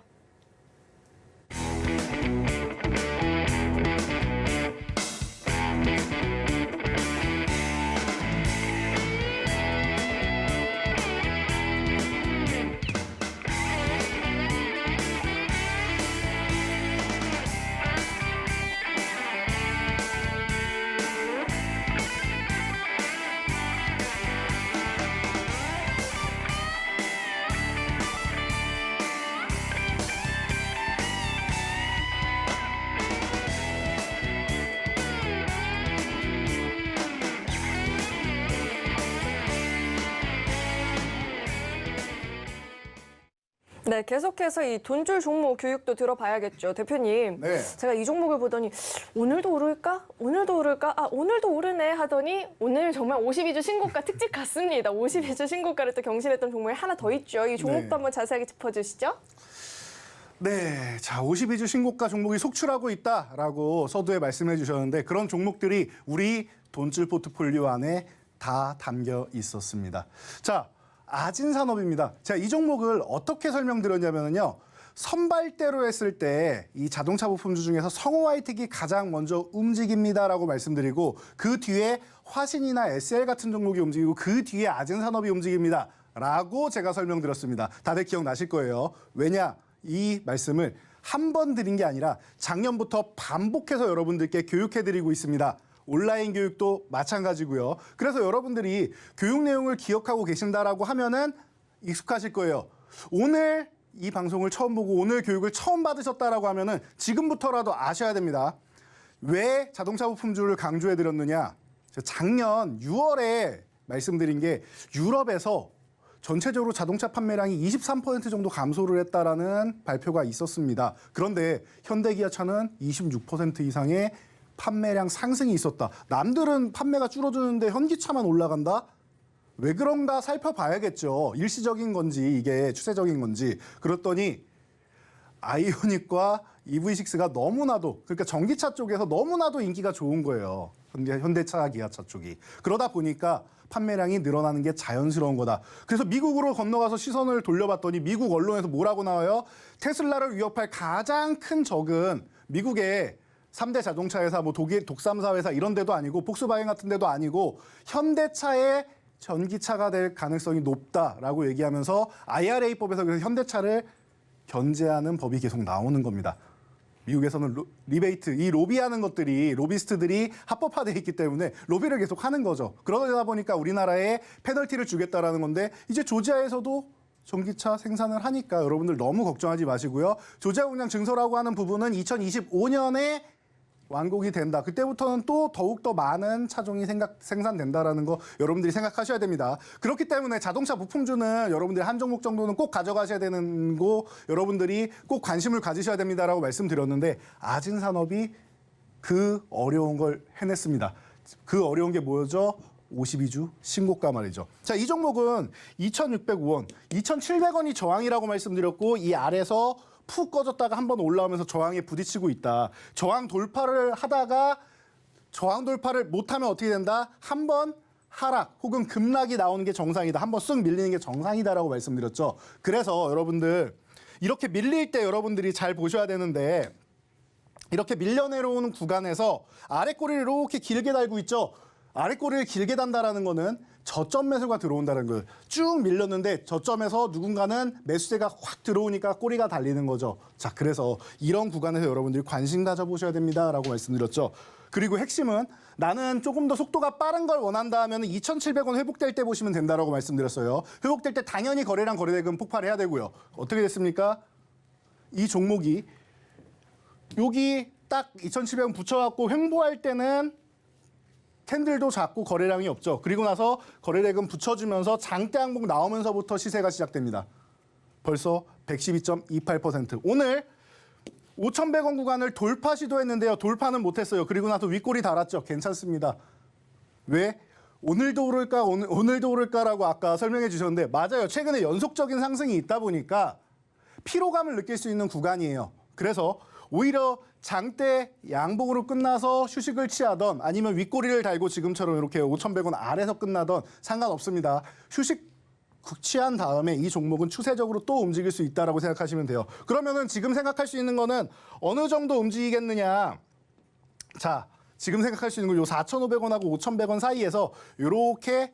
네, 계속해서 이 돈줄 종목 교육도 들어봐야겠죠. 대표님, 네. 제가 이 종목을 보더니 오늘도 오를까? 오늘도 오를까? 아, 오늘도 오르네 하더니 오늘 정말 52주 신고가 특집 같습니다. 52주 신고가를 또 경신했던 종목이 하나 더 있죠. 이 종목도 네. 한번 자세하게 짚어주시죠. 네, 자 52주 신고가 종목이 속출하고 있다라고 서두에 말씀해 주셨는데 그런 종목들이 우리 돈줄 포트폴리오 안에 다 담겨 있었습니다. 자, 아진산업입니다. 제가 이 종목을 어떻게 설명드렸냐면요. 선발대로 했을 때 이 자동차 부품주 중에서 성호화이텍이 가장 먼저 움직입니다라고 말씀드리고 그 뒤에 화신이나 SL 같은 종목이 움직이고 그 뒤에 아진산업이 움직입니다라고 제가 설명드렸습니다. 다들 기억나실 거예요. 왜냐? 이 말씀을 한 번 드린 게 아니라 작년부터 반복해서 여러분들께 교육해드리고 있습니다. 온라인 교육도 마찬가지고요. 그래서 여러분들이 교육 내용을 기억하고 계신다라고 하면은 익숙하실 거예요. 오늘 이 방송을 처음 보고 오늘 교육을 처음 받으셨다라고 하면은 지금부터라도 아셔야 됩니다. 왜 자동차 부품주를 강조해드렸느냐? 작년 6월에 말씀드린 게 유럽에서 전체적으로 자동차 판매량이 23% 정도 감소를 했다라는 발표가 있었습니다. 그런데 현대기아차는 26% 이상의 판매량 상승이 있었다. 남들은 판매가 줄어드는데 현기차만 올라간다? 왜 그런가 살펴봐야겠죠. 일시적인 건지 이게 추세적인 건지. 그랬더니 아이오닉과 EV6가 너무나도 그러니까 전기차 쪽에서 너무나도 인기가 좋은 거예요. 현대차, 기아차 쪽이. 그러다 보니까 판매량이 늘어나는 게 자연스러운 거다. 그래서 미국으로 건너가서 시선을 돌려봤더니 미국 언론에서 뭐라고 나와요? 테슬라를 위협할 가장 큰 적은 미국의 3대 자동차 회사, 뭐 독일 독삼사 회사 이런 데도 아니고 폭스바겐 같은 데도 아니고 현대차의 전기차가 될 가능성이 높다라고 얘기하면서 IRA법에서 그래서 현대차를 견제하는 법이 계속 나오는 겁니다. 미국에서는 리베이트, 이 로비하는 것들이 로비스트들이 합법화되어 있기 때문에 로비를 계속 하는 거죠. 그러다 보니까 우리나라에 페널티를 주겠다라는 건데 이제 조지아에서도 전기차 생산을 하니까 여러분들 너무 걱정하지 마시고요. 조지아 공장 증설하고 하는 부분은 2025년에 완공이 된다. 그때부터는 또 더욱더 많은 차종이 생산된다라는 거 여러분들이 생각하셔야 됩니다. 그렇기 때문에 자동차 부품주는 여러분들이 한 종목 정도는 꼭 가져가셔야 되는 거 여러분들이 꼭 관심을 가지셔야 됩니다라고 말씀드렸는데 아진산업이 그 어려운 걸 해냈습니다. 그 어려운 게 뭐죠? 52주 신고가 말이죠. 자, 이 종목은 2,605원, 2,700원이 저항이라고 말씀드렸고 이 아래서 푹 꺼졌다가 한번 올라오면서 저항에 부딪히고 있다. 저항 돌파를 하다가 저항 돌파를 못하면 어떻게 된다? 한번 하락 혹은 급락이 나오는 게 정상이다. 한번 쓱 밀리는 게 정상이다라고 말씀드렸죠. 그래서 여러분들 이렇게 밀릴 때 여러분들이 잘 보셔야 되는데 이렇게 밀려 내려오는 구간에서 아래 꼬리를 이렇게 길게 달고 있죠. 아래 꼬리를 길게 단다라는 거는 저점 매수가 들어온다는 거예요. 쭉 밀렸는데 저점에서 누군가는 매수세가 확 들어오니까 꼬리가 달리는 거죠. 자, 그래서 이런 구간에서 여러분들이 관심 가져보셔야 됩니다라고 말씀드렸죠. 그리고 핵심은 나는 조금 더 속도가 빠른 걸 원한다 하면 2,700원 회복될 때 보시면 된다라고 말씀드렸어요. 회복될 때 당연히 거래량 거래대금 폭발해야 되고요. 어떻게 됐습니까? 이 종목이 여기 딱 2,700원 붙여갖고 횡보할 때는 캔들도 작고 거래량이 없죠. 그리고 나서 거래대금 붙여주면서 장대 항목 나오면서부터 시세가 시작됩니다. 벌써 112.28%. 오늘 5,100원 구간을 돌파 시도했는데요. 돌파는 못했어요. 그리고 나서 윗골이 달았죠. 괜찮습니다. 왜? 오늘도 오를까, 오늘도 오를까라고 아까 설명해 주셨는데 맞아요. 최근에 연속적인 상승이 있다 보니까 피로감을 느낄 수 있는 구간이에요. 그래서 오히려 장대 양봉으로 끝나서 휴식을 취하던 아니면 윗꼬리를 달고 지금처럼 이렇게 5,100원 아래서 끝나던 상관없습니다. 휴식 취한 다음에 이 종목은 추세적으로 또 움직일 수 있다라고 생각하시면 돼요. 그러면은 지금 생각할 수 있는 거는 어느 정도 움직이겠느냐. 자, 지금 생각할 수 있는 건 요 4,500원하고 5,100원 사이에서 이렇게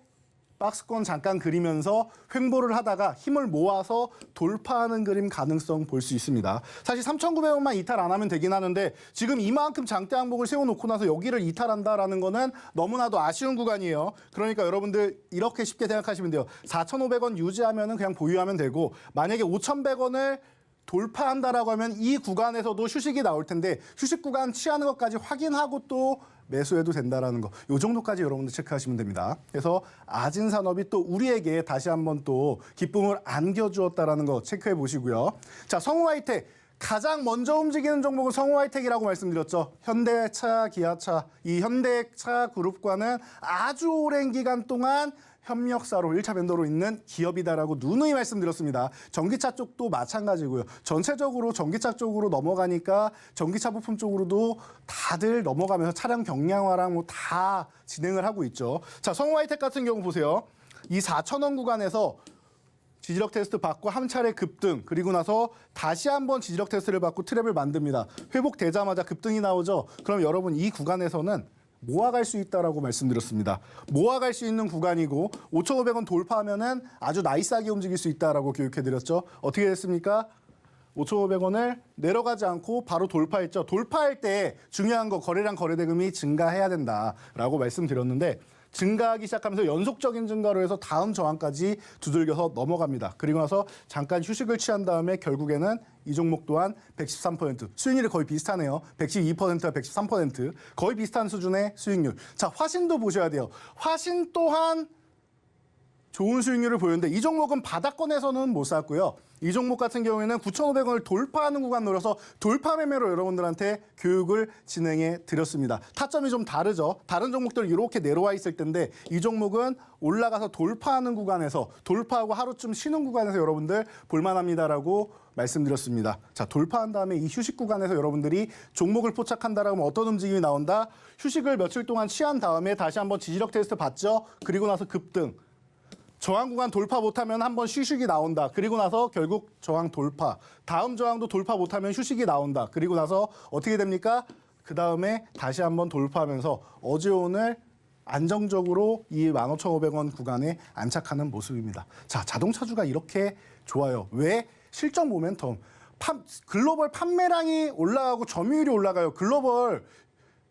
박스권 잠깐 그리면서 횡보를 하다가 힘을 모아서 돌파하는 그림 가능성 볼 수 있습니다. 사실 3,900원만 이탈 안 하면 되긴 하는데 지금 이만큼 장대 항목을 세워놓고 나서 여기를 이탈한다라는 거는 너무나도 아쉬운 구간이에요. 그러니까 여러분들 이렇게 쉽게 생각하시면 돼요. 4,500원 유지하면 그냥 보유하면 되고 만약에 5,100원을 돌파한다라고 하면 이 구간에서도 휴식이 나올 텐데 휴식 구간 취하는 것까지 확인하고 또 매수해도 된다라는 거. 요 정도까지 여러분들 체크하시면 됩니다. 그래서 아진산업이 또 우리에게 다시 한번 또 기쁨을 안겨주었다라는 거 체크해 보시고요. 자, 성호화이텍 가장 먼저 움직이는 종목은 성우하이텍이라고 말씀드렸죠. 현대차, 기아차, 이 현대차 그룹과는 아주 오랜 기간 동안 협력사로 1차 벤더로 있는 기업이다라고 누누이 말씀드렸습니다. 전기차 쪽도 마찬가지고요. 전체적으로 전기차 쪽으로 넘어가니까 전기차 부품 쪽으로도 다들 넘어가면서 차량 경량화랑 뭐 다 진행을 하고 있죠. 자, 성우하이텍 같은 경우 보세요. 이 4,000원 구간에서 지지력 테스트 받고 한 차례 급등, 그리고 나서 다시 한번 지지력 테스트를 받고 트랩을 만듭니다. 회복되자마자 급등이 나오죠. 그럼 여러분 이 구간에서는 모아갈 수 있다라고 말씀드렸습니다. 모아갈 수 있는 구간이고 5,500원 돌파하면은 아주 나이스하게 움직일 수 있다라고 교육해드렸죠. 어떻게 됐습니까? 5,500원을 내려가지 않고 바로 돌파했죠. 돌파할 때 중요한 거 거래량 거래대금이 증가해야 된다라고 말씀드렸는데 증가하기 시작하면서 연속적인 증가로 해서 다음 저항까지 두들겨서 넘어갑니다. 그리고 나서 잠깐 휴식을 취한 다음에 결국에는 이 종목 또한 113%, 수익률이 거의 비슷하네요. 112%와 113%, 거의 비슷한 수준의 수익률. 자, 화신도 보셔야 돼요. 화신 또한 좋은 수익률을 보였는데 이 종목은 바닥권에서는 못 샀고요. 이 종목 같은 경우에는 9,500원을 돌파하는 구간 노려서 돌파 매매로 여러분들한테 교육을 진행해 드렸습니다. 타점이 좀 다르죠. 다른 종목들 이렇게 내려와 있을 텐데 이 종목은 올라가서 돌파하는 구간에서 돌파하고 하루쯤 쉬는 구간에서 여러분들 볼만합니다라고 말씀드렸습니다. 자, 돌파한 다음에 이 휴식 구간에서 여러분들이 종목을 포착한다라면 어떤 움직임이 나온다? 휴식을 며칠 동안 취한 다음에 다시 한번 지지력 테스트 받죠. 그리고 나서 급등. 저항 구간 돌파 못하면 한번 휴식이 나온다. 그리고 나서 결국 저항 돌파. 다음 저항도 돌파 못하면 휴식이 나온다. 그리고 나서 어떻게 됩니까? 그 다음에 다시 한번 돌파하면서 어제 오늘 안정적으로 이 15,500원 구간에 안착하는 모습입니다. 자, 자동차주가 이렇게 좋아요. 왜? 실적 모멘텀. 글로벌 판매량이 올라가고 점유율이 올라가요. 글로벌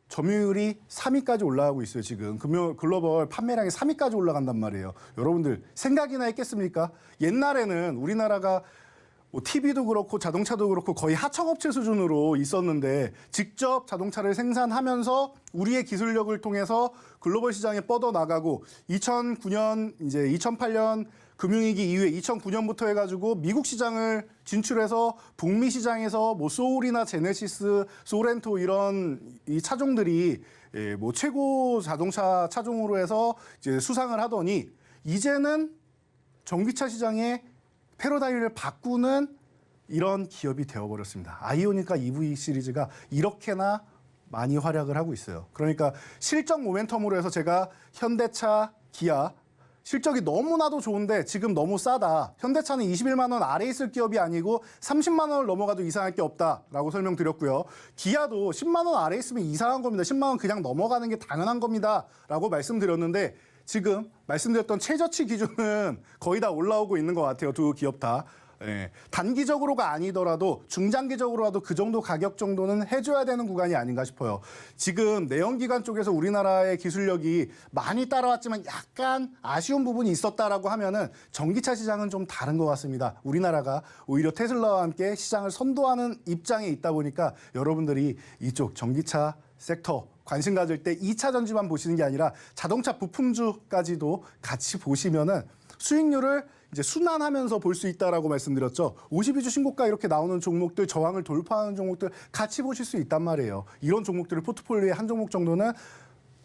점유율이 3위까지 올라가고 있어요. 지금 글로벌 판매량이 3위까지 올라간단 말이에요. 여러분들 생각이나 했겠습니까? 옛날에는 우리나라가 뭐 TV도 그렇고 자동차도 그렇고 거의 하청업체 수준으로 있었는데 직접 자동차를 생산하면서 우리의 기술력을 통해서 글로벌 시장에 뻗어나가고 2009년 이제 2008년 금융위기 이후에 2009년부터 해가지고 미국 시장을 진출해서 북미 시장에서 뭐 소울이나 제네시스, 소렌토 이런 이 차종들이 뭐 최고 자동차 차종으로 해서 이제 수상을 하더니 이제는 전기차 시장의 패러다임을 바꾸는 이런 기업이 되어버렸습니다. 아이오니카 EV 시리즈가 이렇게나 많이 활약을 하고 있어요. 그러니까 실적 모멘텀으로 해서 제가 현대차, 기아 실적이 너무나도 좋은데 지금 너무 싸다. 현대차는 21만 원 아래에 있을 기업이 아니고 30만 원을 넘어가도 이상할 게 없다라고 설명드렸고요. 기아도 10만 원 아래에 있으면 이상한 겁니다. 10만 원 그냥 넘어가는 게 당연한 겁니다라고 말씀드렸는데 지금 말씀드렸던 최저치 기준은 거의 다 올라오고 있는 것 같아요. 두 기업 다. 예, 단기적으로가 아니더라도 중장기적으로라도 그 정도 가격 정도는 해줘야 되는 구간이 아닌가 싶어요. 지금 내연기관 쪽에서 우리나라의 기술력이 많이 따라왔지만 약간 아쉬운 부분이 있었다라고 하면은 전기차 시장은 좀 다른 것 같습니다. 우리나라가 오히려 테슬라와 함께 시장을 선도하는 입장에 있다 보니까 여러분들이 이쪽 전기차 섹터 관심 가질 때 2차 전지만 보시는 게 아니라 자동차 부품주까지도 같이 보시면은 수익률을 이제 순환하면서 볼 수 있다라고 말씀드렸죠. 52주 신고가 이렇게 나오는 종목들, 저항을 돌파하는 종목들 같이 보실 수 있단 말이에요. 이런 종목들을 포트폴리오에 한 종목 정도는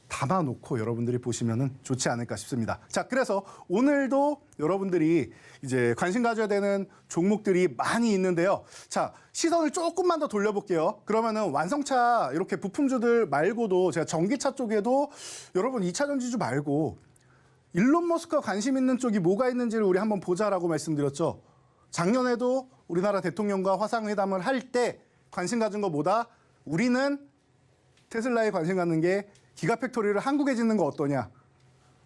담아놓고 여러분들이 보시면은 좋지 않을까 싶습니다. 자, 그래서 오늘도 여러분들이 이제 관심 가져야 되는 종목들이 많이 있는데요. 자, 시선을 조금만 더 돌려볼게요. 그러면은 완성차 이렇게 부품주들 말고도 제가 전기차 쪽에도 여러분 2차 전지주 말고 일론 머스크가 관심 있는 쪽이 뭐가 있는지를 우리 한번 보자라고 말씀드렸죠. 작년에도 우리나라 대통령과 화상회담을 할 때 관심 가진 것보다 우리는 테슬라에 관심 갖는 게 기가팩토리를 한국에 짓는 거 어떠냐.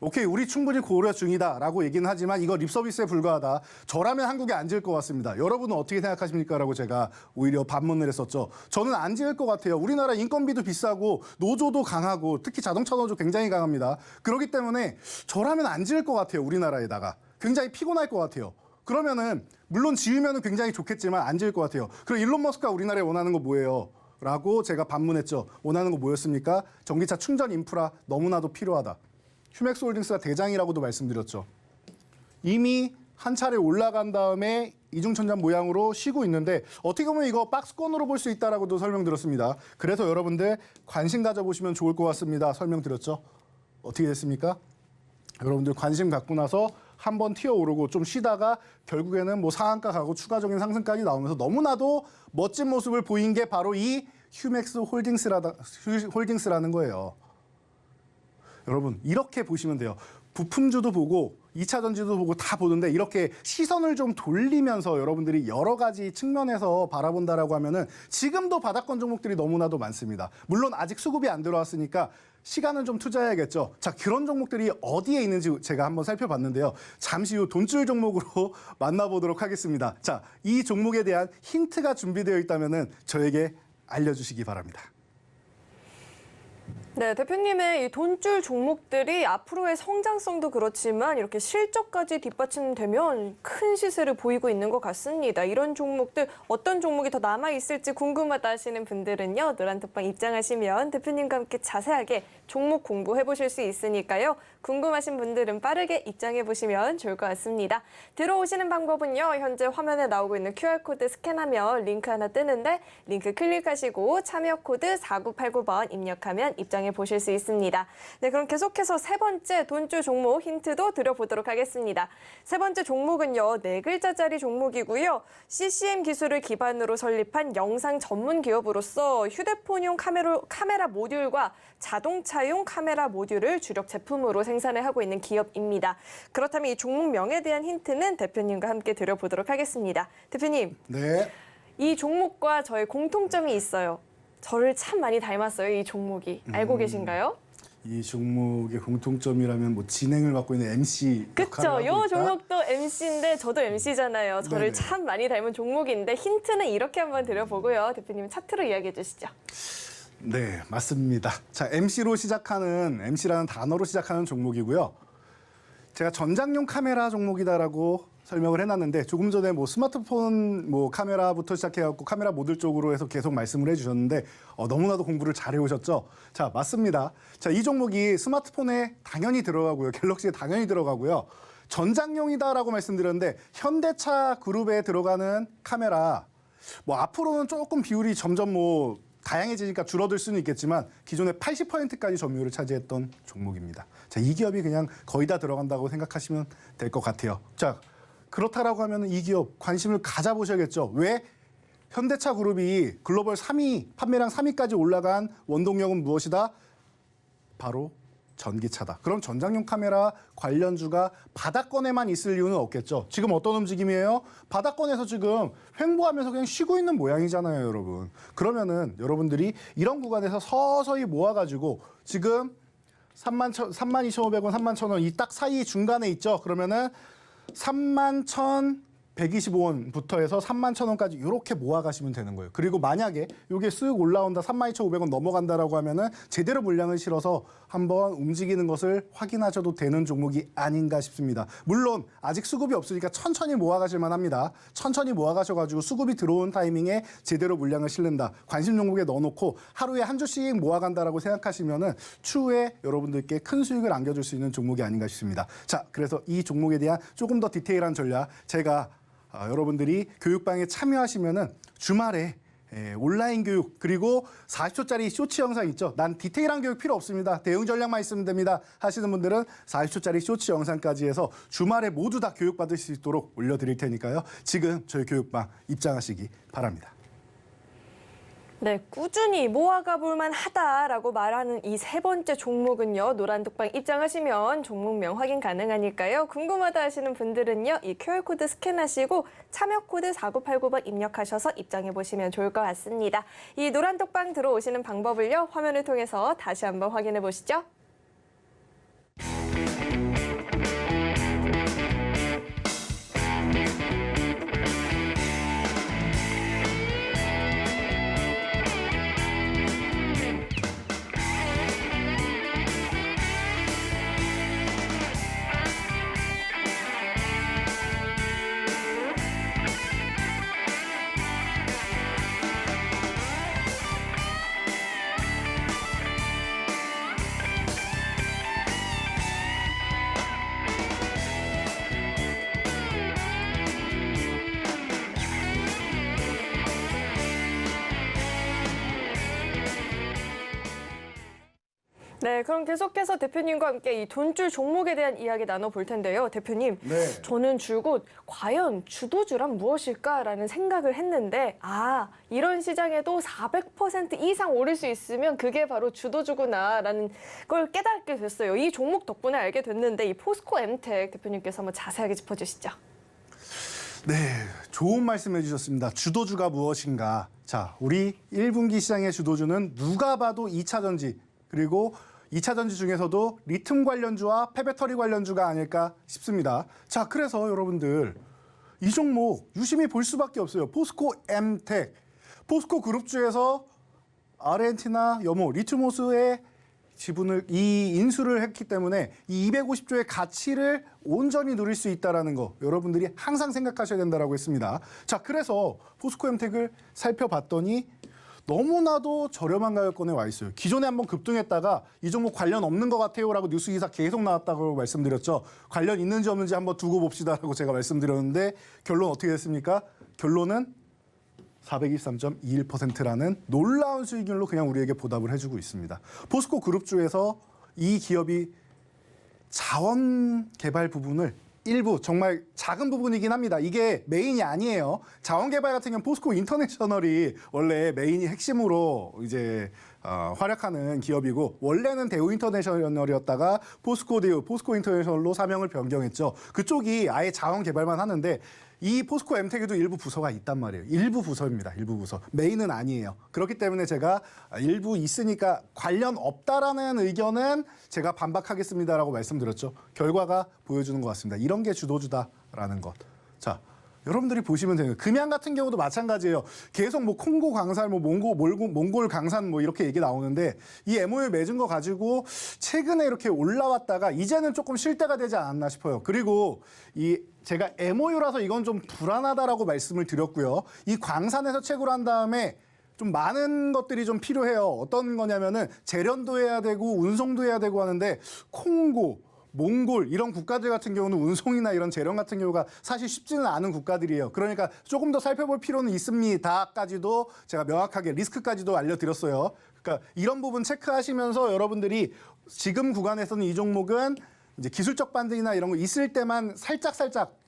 오케이, 우리 충분히 고려 중이다라고 얘기는 하지만 이거 립서비스에 불과하다. 저라면 한국에 안 지을 것 같습니다. 여러분은 어떻게 생각하십니까? 라고 제가 오히려 반문을 했었죠. 저는 안 지을 것 같아요. 우리나라 인건비도 비싸고 노조도 강하고 특히 자동차 노조 굉장히 강합니다. 그렇기 때문에 저라면 안 지을 것 같아요. 우리나라에다가. 굉장히 피곤할 것 같아요. 그러면은 물론 지으면 굉장히 좋겠지만 안 지을 것 같아요. 그리고 일론 머스크가 우리나라에 원하는 거 뭐예요? 라고 제가 반문했죠. 원하는 거 뭐였습니까? 전기차 충전 인프라 너무나도 필요하다. 휴맥스홀딩스가 대장이라고도 말씀드렸죠. 이미 한 차례 올라간 다음에 이중천장 모양으로 쉬고 있는데 어떻게 보면 이거 박스권으로 볼 수 있다라고도 설명드렸습니다. 그래서 여러분들 관심 가져보시면 좋을 것 같습니다. 설명드렸죠? 어떻게 됐습니까? 여러분들 관심 갖고 나서 한번 튀어오르고 좀 쉬다가 결국에는 뭐 상한가 가고 추가적인 상승까지 나오면서 너무나도 멋진 모습을 보인 게 바로 이 휴맥스 홀딩스라는 거예요. 여러분 이렇게 보시면 돼요. 부품주도 보고 2차 전지도 보고 다 보는데 이렇게 시선을 좀 돌리면서 여러분들이 여러 가지 측면에서 바라본다라고 하면은 지금도 바닥권 종목들이 너무나도 많습니다. 물론 아직 수급이 안 들어왔으니까 시간은 좀 투자해야겠죠. 자, 그런 종목들이 어디에 있는지 제가 한번 살펴봤는데요. 잠시 후 돈줄 종목으로 만나보도록 하겠습니다. 자, 이 종목에 대한 힌트가 준비되어 있다면은 저에게 알려주시기 바랍니다. 네, 대표님의 이 돈줄 종목들이 앞으로의 성장성도 그렇지만 이렇게 실적까지 뒷받침되면 큰 시세를 보이고 있는 것 같습니다. 이런 종목들 어떤 종목이 더 남아있을지 궁금하다 하시는 분들은요. 노란톡방 입장하시면 대표님과 함께 자세하게 종목 공부해보실 수 있으니까요. 궁금하신 분들은 빠르게 입장해보시면 좋을 것 같습니다. 들어오시는 방법은요. 현재 화면에 나오고 있는 QR코드 스캔하면 링크 하나 뜨는데 링크 클릭하시고 참여 코드 4989번 입력하면 입장해 보실 수 있습니다. 네, 그럼 계속해서 세 번째 돈줄 종목 힌트도 드려보도록 하겠습니다. 세 번째 종목은요, 4글자짜리 종목이고요. CCM 기술을 기반으로 설립한 영상 전문 기업으로서 휴대폰용 카메라 모듈과 자동차용 카메라 모듈을 주력 제품으로 생산을 하고 있는 기업입니다. 그렇다면 이 종목명에 대한 힌트는 대표님과 함께 드려보도록 하겠습니다. 대표님, 네. 이 종목과 저의 공통점이 있어요. 저를 참 많이 닮았어요, 이 종목이. 알고 계신가요? 이 종목의 공통점이라면 뭐 진행을 맡고 있는 MC 그쵸. 역할을 이 하고 있다. 종목도 MC인데 저도 MC잖아요. 저를 네네. 참 많이 닮은 종목인데 힌트는 이렇게 한번 드려보고요. 대표님 차트로 이야기해 주시죠. 네, 맞습니다. 자, MC라는 단어로 시작하는 종목이고요. 제가 전장용 카메라 종목이다라고 설명을 해놨는데 조금 전에 뭐 스마트폰 뭐 카메라부터 시작해갖고 카메라 모듈 쪽으로 해서 계속 말씀을 해주셨는데 너무나도 공부를 잘해 오셨죠? 자, 맞습니다. 자, 이 종목이 스마트폰에 당연히 들어가고요. 갤럭시에 당연히 들어가고요. 전장용이다라고 말씀드렸는데 현대차 그룹에 들어가는 카메라 뭐 앞으로는 조금 비율이 점점 뭐 다양해지니까 줄어들 수는 있겠지만 기존에 80%까지 점유율을 차지했던 종목입니다. 자, 이 기업이 그냥 거의 다 들어간다고 생각하시면 될 것 같아요. 자, 그렇다라고 하면 이 기업 관심을 가져보셔야겠죠. 왜? 현대차 그룹이 글로벌 3위, 판매량 3위까지 올라간 원동력은 무엇이다? 바로 전기차다. 그럼 전장용 카메라 관련주가 바닥권에만 있을 이유는 없겠죠. 지금 어떤 움직임이에요? 바닥권에서 지금 횡보하면서 그냥 쉬고 있는 모양이잖아요, 여러분. 그러면은 여러분들이 이런 구간에서 서서히 모아가지고 지금 32,500원, 31,000원 이 딱 사이 중간에 있죠. 그러면은 31,125원부터 해서 31,000원까지 이렇게 모아가시면 되는 거예요. 그리고 만약에 이게 쓱 올라온다, 32,500원 넘어간다라고 하면은 제대로 물량을 실어서 한번 움직이는 것을 확인하셔도 되는 종목이 아닌가 싶습니다. 물론 아직 수급이 없으니까 천천히 모아가실만 합니다. 천천히 모아가셔가지고 수급이 들어온 타이밍에 제대로 물량을 실는다. 관심 종목에 넣어놓고 하루에 한 주씩 모아간다라고 생각하시면은 추후에 여러분들께 큰 수익을 안겨줄 수 있는 종목이 아닌가 싶습니다. 자, 그래서 이 종목에 대한 조금 더 디테일한 전략 제가 여러분들이 교육방에 참여하시면은 주말에 온라인 교육 그리고 40초짜리 쇼츠 영상 있죠. 난 디테일한 교육 필요 없습니다. 대응 전략만 있으면 됩니다. 하시는 분들은 40초짜리 쇼츠 영상까지 해서 주말에 모두 다 교육받을 수 있도록 올려드릴 테니까요. 지금 저희 교육방 입장하시기 바랍니다. 네, 꾸준히 모아가 볼만 하다라고 말하는 이 세 번째 종목은요. 노란독방 입장하시면 종목명 확인 가능하니까요. 궁금하다 하시는 분들은요. 이 QR코드 스캔하시고 참여 코드 4989번 입력하셔서 입장해 보시면 좋을 것 같습니다. 이 노란독방 들어오시는 방법을요. 화면을 통해서 다시 한번 확인해 보시죠. 네, 그럼 계속해서 대표님과 함께 이 돈줄 종목에 대한 이야기 나눠볼 텐데요. 대표님, 네. 저는 줄곧 과연 주도주란 무엇일까라는 생각을 했는데 이런 시장에도 400% 이상 오를 수 있으면 그게 바로 주도주구나라는 걸 깨닫게 됐어요. 이 종목 덕분에 알게 됐는데 이 포스코 엠텍 대표님께서 한번 자세하게 짚어주시죠. 네, 좋은 말씀 해주셨습니다. 주도주가 무엇인가? 자, 우리 1분기 시장의 주도주는 누가 봐도 2차 전지, 그리고 2차 전지 중에서도 리튬 관련주와 폐배터리 관련주가 아닐까 싶습니다. 자, 그래서 여러분들 이 종목 유심히 볼 수밖에 없어요. 포스코 엠텍. 포스코 그룹주에서 아르헨티나 염호 리투모스의 지분을 인수를 했기 때문에 이 250조의 가치를 온전히 누릴 수 있다는 거 여러분들이 항상 생각하셔야 된다고 했습니다. 자, 그래서 포스코 엠텍을 살펴봤더니 너무나도 저렴한 가격권에 와 있어요. 기존에 한번 급등했다가 이 종목 관련 없는 것 같아요라고 뉴스 기사 계속 나왔다고 말씀드렸죠. 관련 있는지 없는지 한번 두고 봅시다라고 제가 말씀드렸는데 결론 어떻게 됐습니까? 결론은 423.21%라는 놀라운 수익률로 그냥 우리에게 보답을 해주고 있습니다. 포스코 그룹주에서 이 기업이 자원 개발 부분을 일부 정말 작은 부분이긴 합니다. 이게 메인이 아니에요. 자원 개발 같은 경우는 포스코 인터내셔널이 원래 메인이 핵심으로 이제 활약하는 기업이고 원래는 대우 인터내셔널이었다가 포스코 대우, 포스코 인터내셔널로 사명을 변경했죠. 그쪽이 아예 자원 개발만 하는데 이 포스코 엠텍에도 일부 부서가 있단 말이에요. 일부 부서입니다. 일부 부서. 메인은 아니에요. 그렇기 때문에 제가 일부 있으니까 관련 없다라는 의견은 제가 반박하겠습니다라고 말씀드렸죠. 결과가 보여주는 것 같습니다. 이런 게 주도주다라는 것. 자, 여러분들이 보시면 돼요. 금양 같은 경우도 마찬가지예요. 계속 뭐 콩고 강산, 뭐 몽골 강산 뭐 이렇게 얘기 나오는데 이 MOU 맺은 거 가지고 최근에 이렇게 올라왔다가 이제는 조금 쉴 때가 되지 않았나 싶어요. 그리고 제가 MOU라서 이건 좀 불안하다라고 말씀을 드렸고요. 이 광산에서 채굴 한 다음에 좀 많은 것들이 좀 필요해요. 어떤 거냐면은 재련도 해야 되고 운송도 해야 되고 하는데 콩고, 몽골 이런 국가들 같은 경우는 운송이나 이런 재련 같은 경우가 사실 쉽지는 않은 국가들이에요. 그러니까 조금 더 살펴볼 필요는 있습니다까지도 제가 명확하게 리스크까지도 알려드렸어요. 그러니까 이런 부분 체크하시면서 여러분들이 지금 구간에서는 이 종목은 이제 기술적 반등이나 이런 거 있을 때만 살짝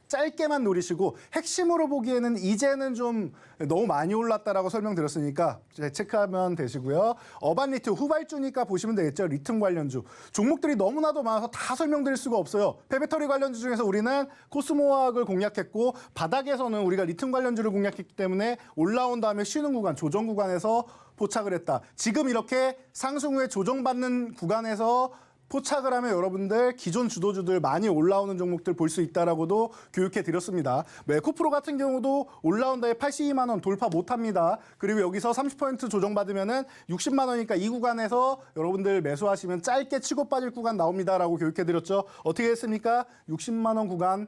짧게만 노리시고 핵심으로 보기에는 이제는 좀 너무 많이 올랐다라고 설명드렸으니까 체크하면 되시고요. 어반리튬 후발주니까 보시면 되겠죠. 리튬 관련주. 종목들이 너무나도 많아서 다 설명드릴 수가 없어요. 폐배터리 관련주 중에서 우리는 코스모화학을 공략했고 바닥에서는 우리가 리튬 관련주를 공략했기 때문에 올라온 다음에 쉬는 구간, 조정 구간에서 포착을 했다. 지금 이렇게 상승 후에 조정받는 구간에서 포착을 하면 여러분들 기존 주도주들 많이 올라오는 종목들 볼 수 있다라고도 교육해 드렸습니다. 에코프로 같은 경우도 올라온 다음에 82만 원 돌파 못합니다. 그리고 여기서 30% 조정받으면은 60만 원이니까 이 구간에서 여러분들 매수하시면 짧게 치고 빠질 구간 나옵니다라고 교육해 드렸죠. 어떻게 했습니까? 60만 원 구간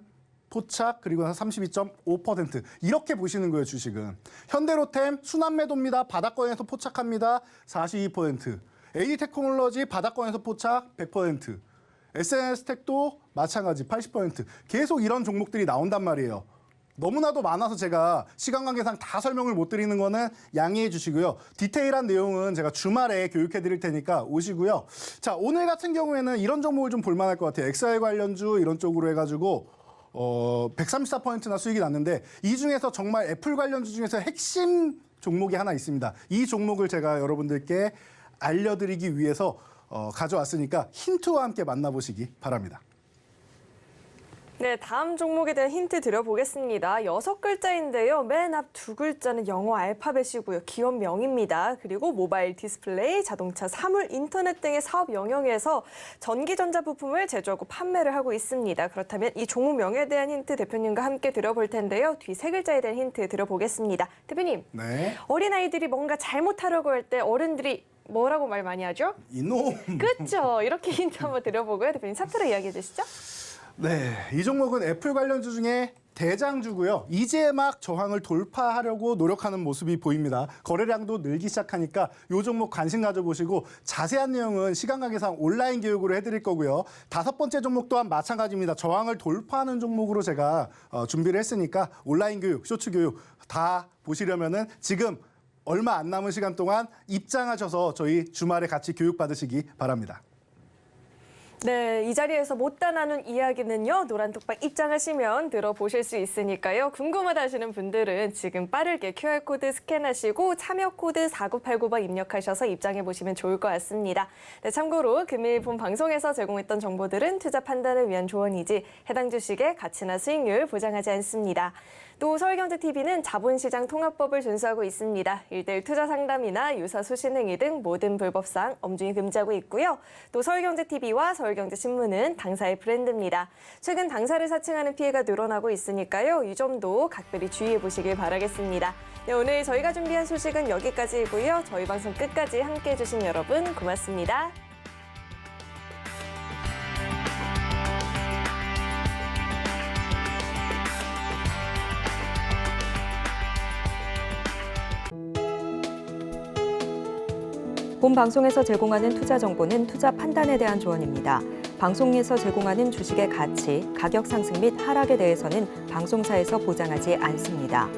포착 그리고 32.5% 이렇게 보시는 거예요. 주식은. 현대로템 순환매도입니다. 바닥권에서 포착합니다. 42%. AD테크놀로지 바닥권에서 포착 100%. SNS텍도 마찬가지 80%. 계속 이런 종목들이 나온단 말이에요. 너무나도 많아서 제가 시간 관계상 다 설명을 못 드리는 거는 양해해 주시고요. 디테일한 내용은 제가 주말에 교육해 드릴 테니까 오시고요. 자, 오늘 같은 경우에는 이런 종목을 좀 볼만할 것 같아요. XR 관련주 이런 쪽으로 해가지고 134%나 수익이 났는데 이 중에서 정말 애플 관련주 중에서 핵심 종목이 하나 있습니다. 이 종목을 제가 여러분들께 알려드리기 위해서 가져왔으니까 힌트와 함께 만나보시기 바랍니다. 네, 다음 종목에 대한 힌트 드려보겠습니다. 6글자인데요. 맨 앞 2글자는 영어 알파벳이고요. 기업명입니다. 그리고 모바일 디스플레이, 자동차, 사물, 인터넷 등의 사업 영역에서 전기전자 부품을 제조하고 판매를 하고 있습니다. 그렇다면 이 종목명에 대한 힌트 대표님과 함께 들어볼 텐데요. 뒤 3글자에 대한 힌트 드려보겠습니다. 대표님, 네. 어린아이들이 뭔가 잘못하려고 할 때 어른들이 뭐라고 말 많이 하죠? 이놈. 그렇죠. 이렇게 힌트 한번 드려보고요. 대표님 차트로 이야기해 주시죠. 네, 이 종목은 애플 관련주 중에 대장주고요. 이제 막 저항을 돌파하려고 노력하는 모습이 보입니다. 거래량도 늘기 시작하니까 이 종목 관심 가져보시고 자세한 내용은 시간 관계상 온라인 교육으로 해드릴 거고요. 5번째 종목 또한 마찬가지입니다. 저항을 돌파하는 종목으로 제가 준비를 했으니까 온라인 교육, 쇼츠 교육 다 보시려면은 지금 얼마 안 남은 시간 동안 입장하셔서 저희 주말에 같이 교육 받으시기 바랍니다. 네, 이 자리에서 못다 나눈 이야기는요. 노란톡방 입장하시면 들어보실 수 있으니까요. 궁금하다 하시는 분들은 지금 빠르게 QR코드 스캔하시고 참여 코드 4989번 입력하셔서 입장해 보시면 좋을 것 같습니다. 네, 참고로 금일 본 방송에서 제공했던 정보들은 투자 판단을 위한 조언이지 해당 주식의 가치나 수익률 보장하지 않습니다. 또 서울경제TV는 자본시장 통합법을 준수하고 있습니다. 1:1 투자 상담이나 유사 수신 행위 등 모든 불법사항 엄중히 금지하고 있고요. 또 서울경제TV와 서울경제신문은 당사의 브랜드입니다. 최근 당사를 사칭하는 피해가 늘어나고 있으니까요. 이 점도 각별히 주의해 보시길 바라겠습니다. 네, 오늘 저희가 준비한 소식은 여기까지이고요. 저희 방송 끝까지 함께해 주신 여러분 고맙습니다. 본 방송에서 제공하는 투자 정보는 투자 판단에 대한 조언입니다. 방송에서 제공하는 주식의 가치, 가격 상승 및 하락에 대해서는 방송사에서 보장하지 않습니다.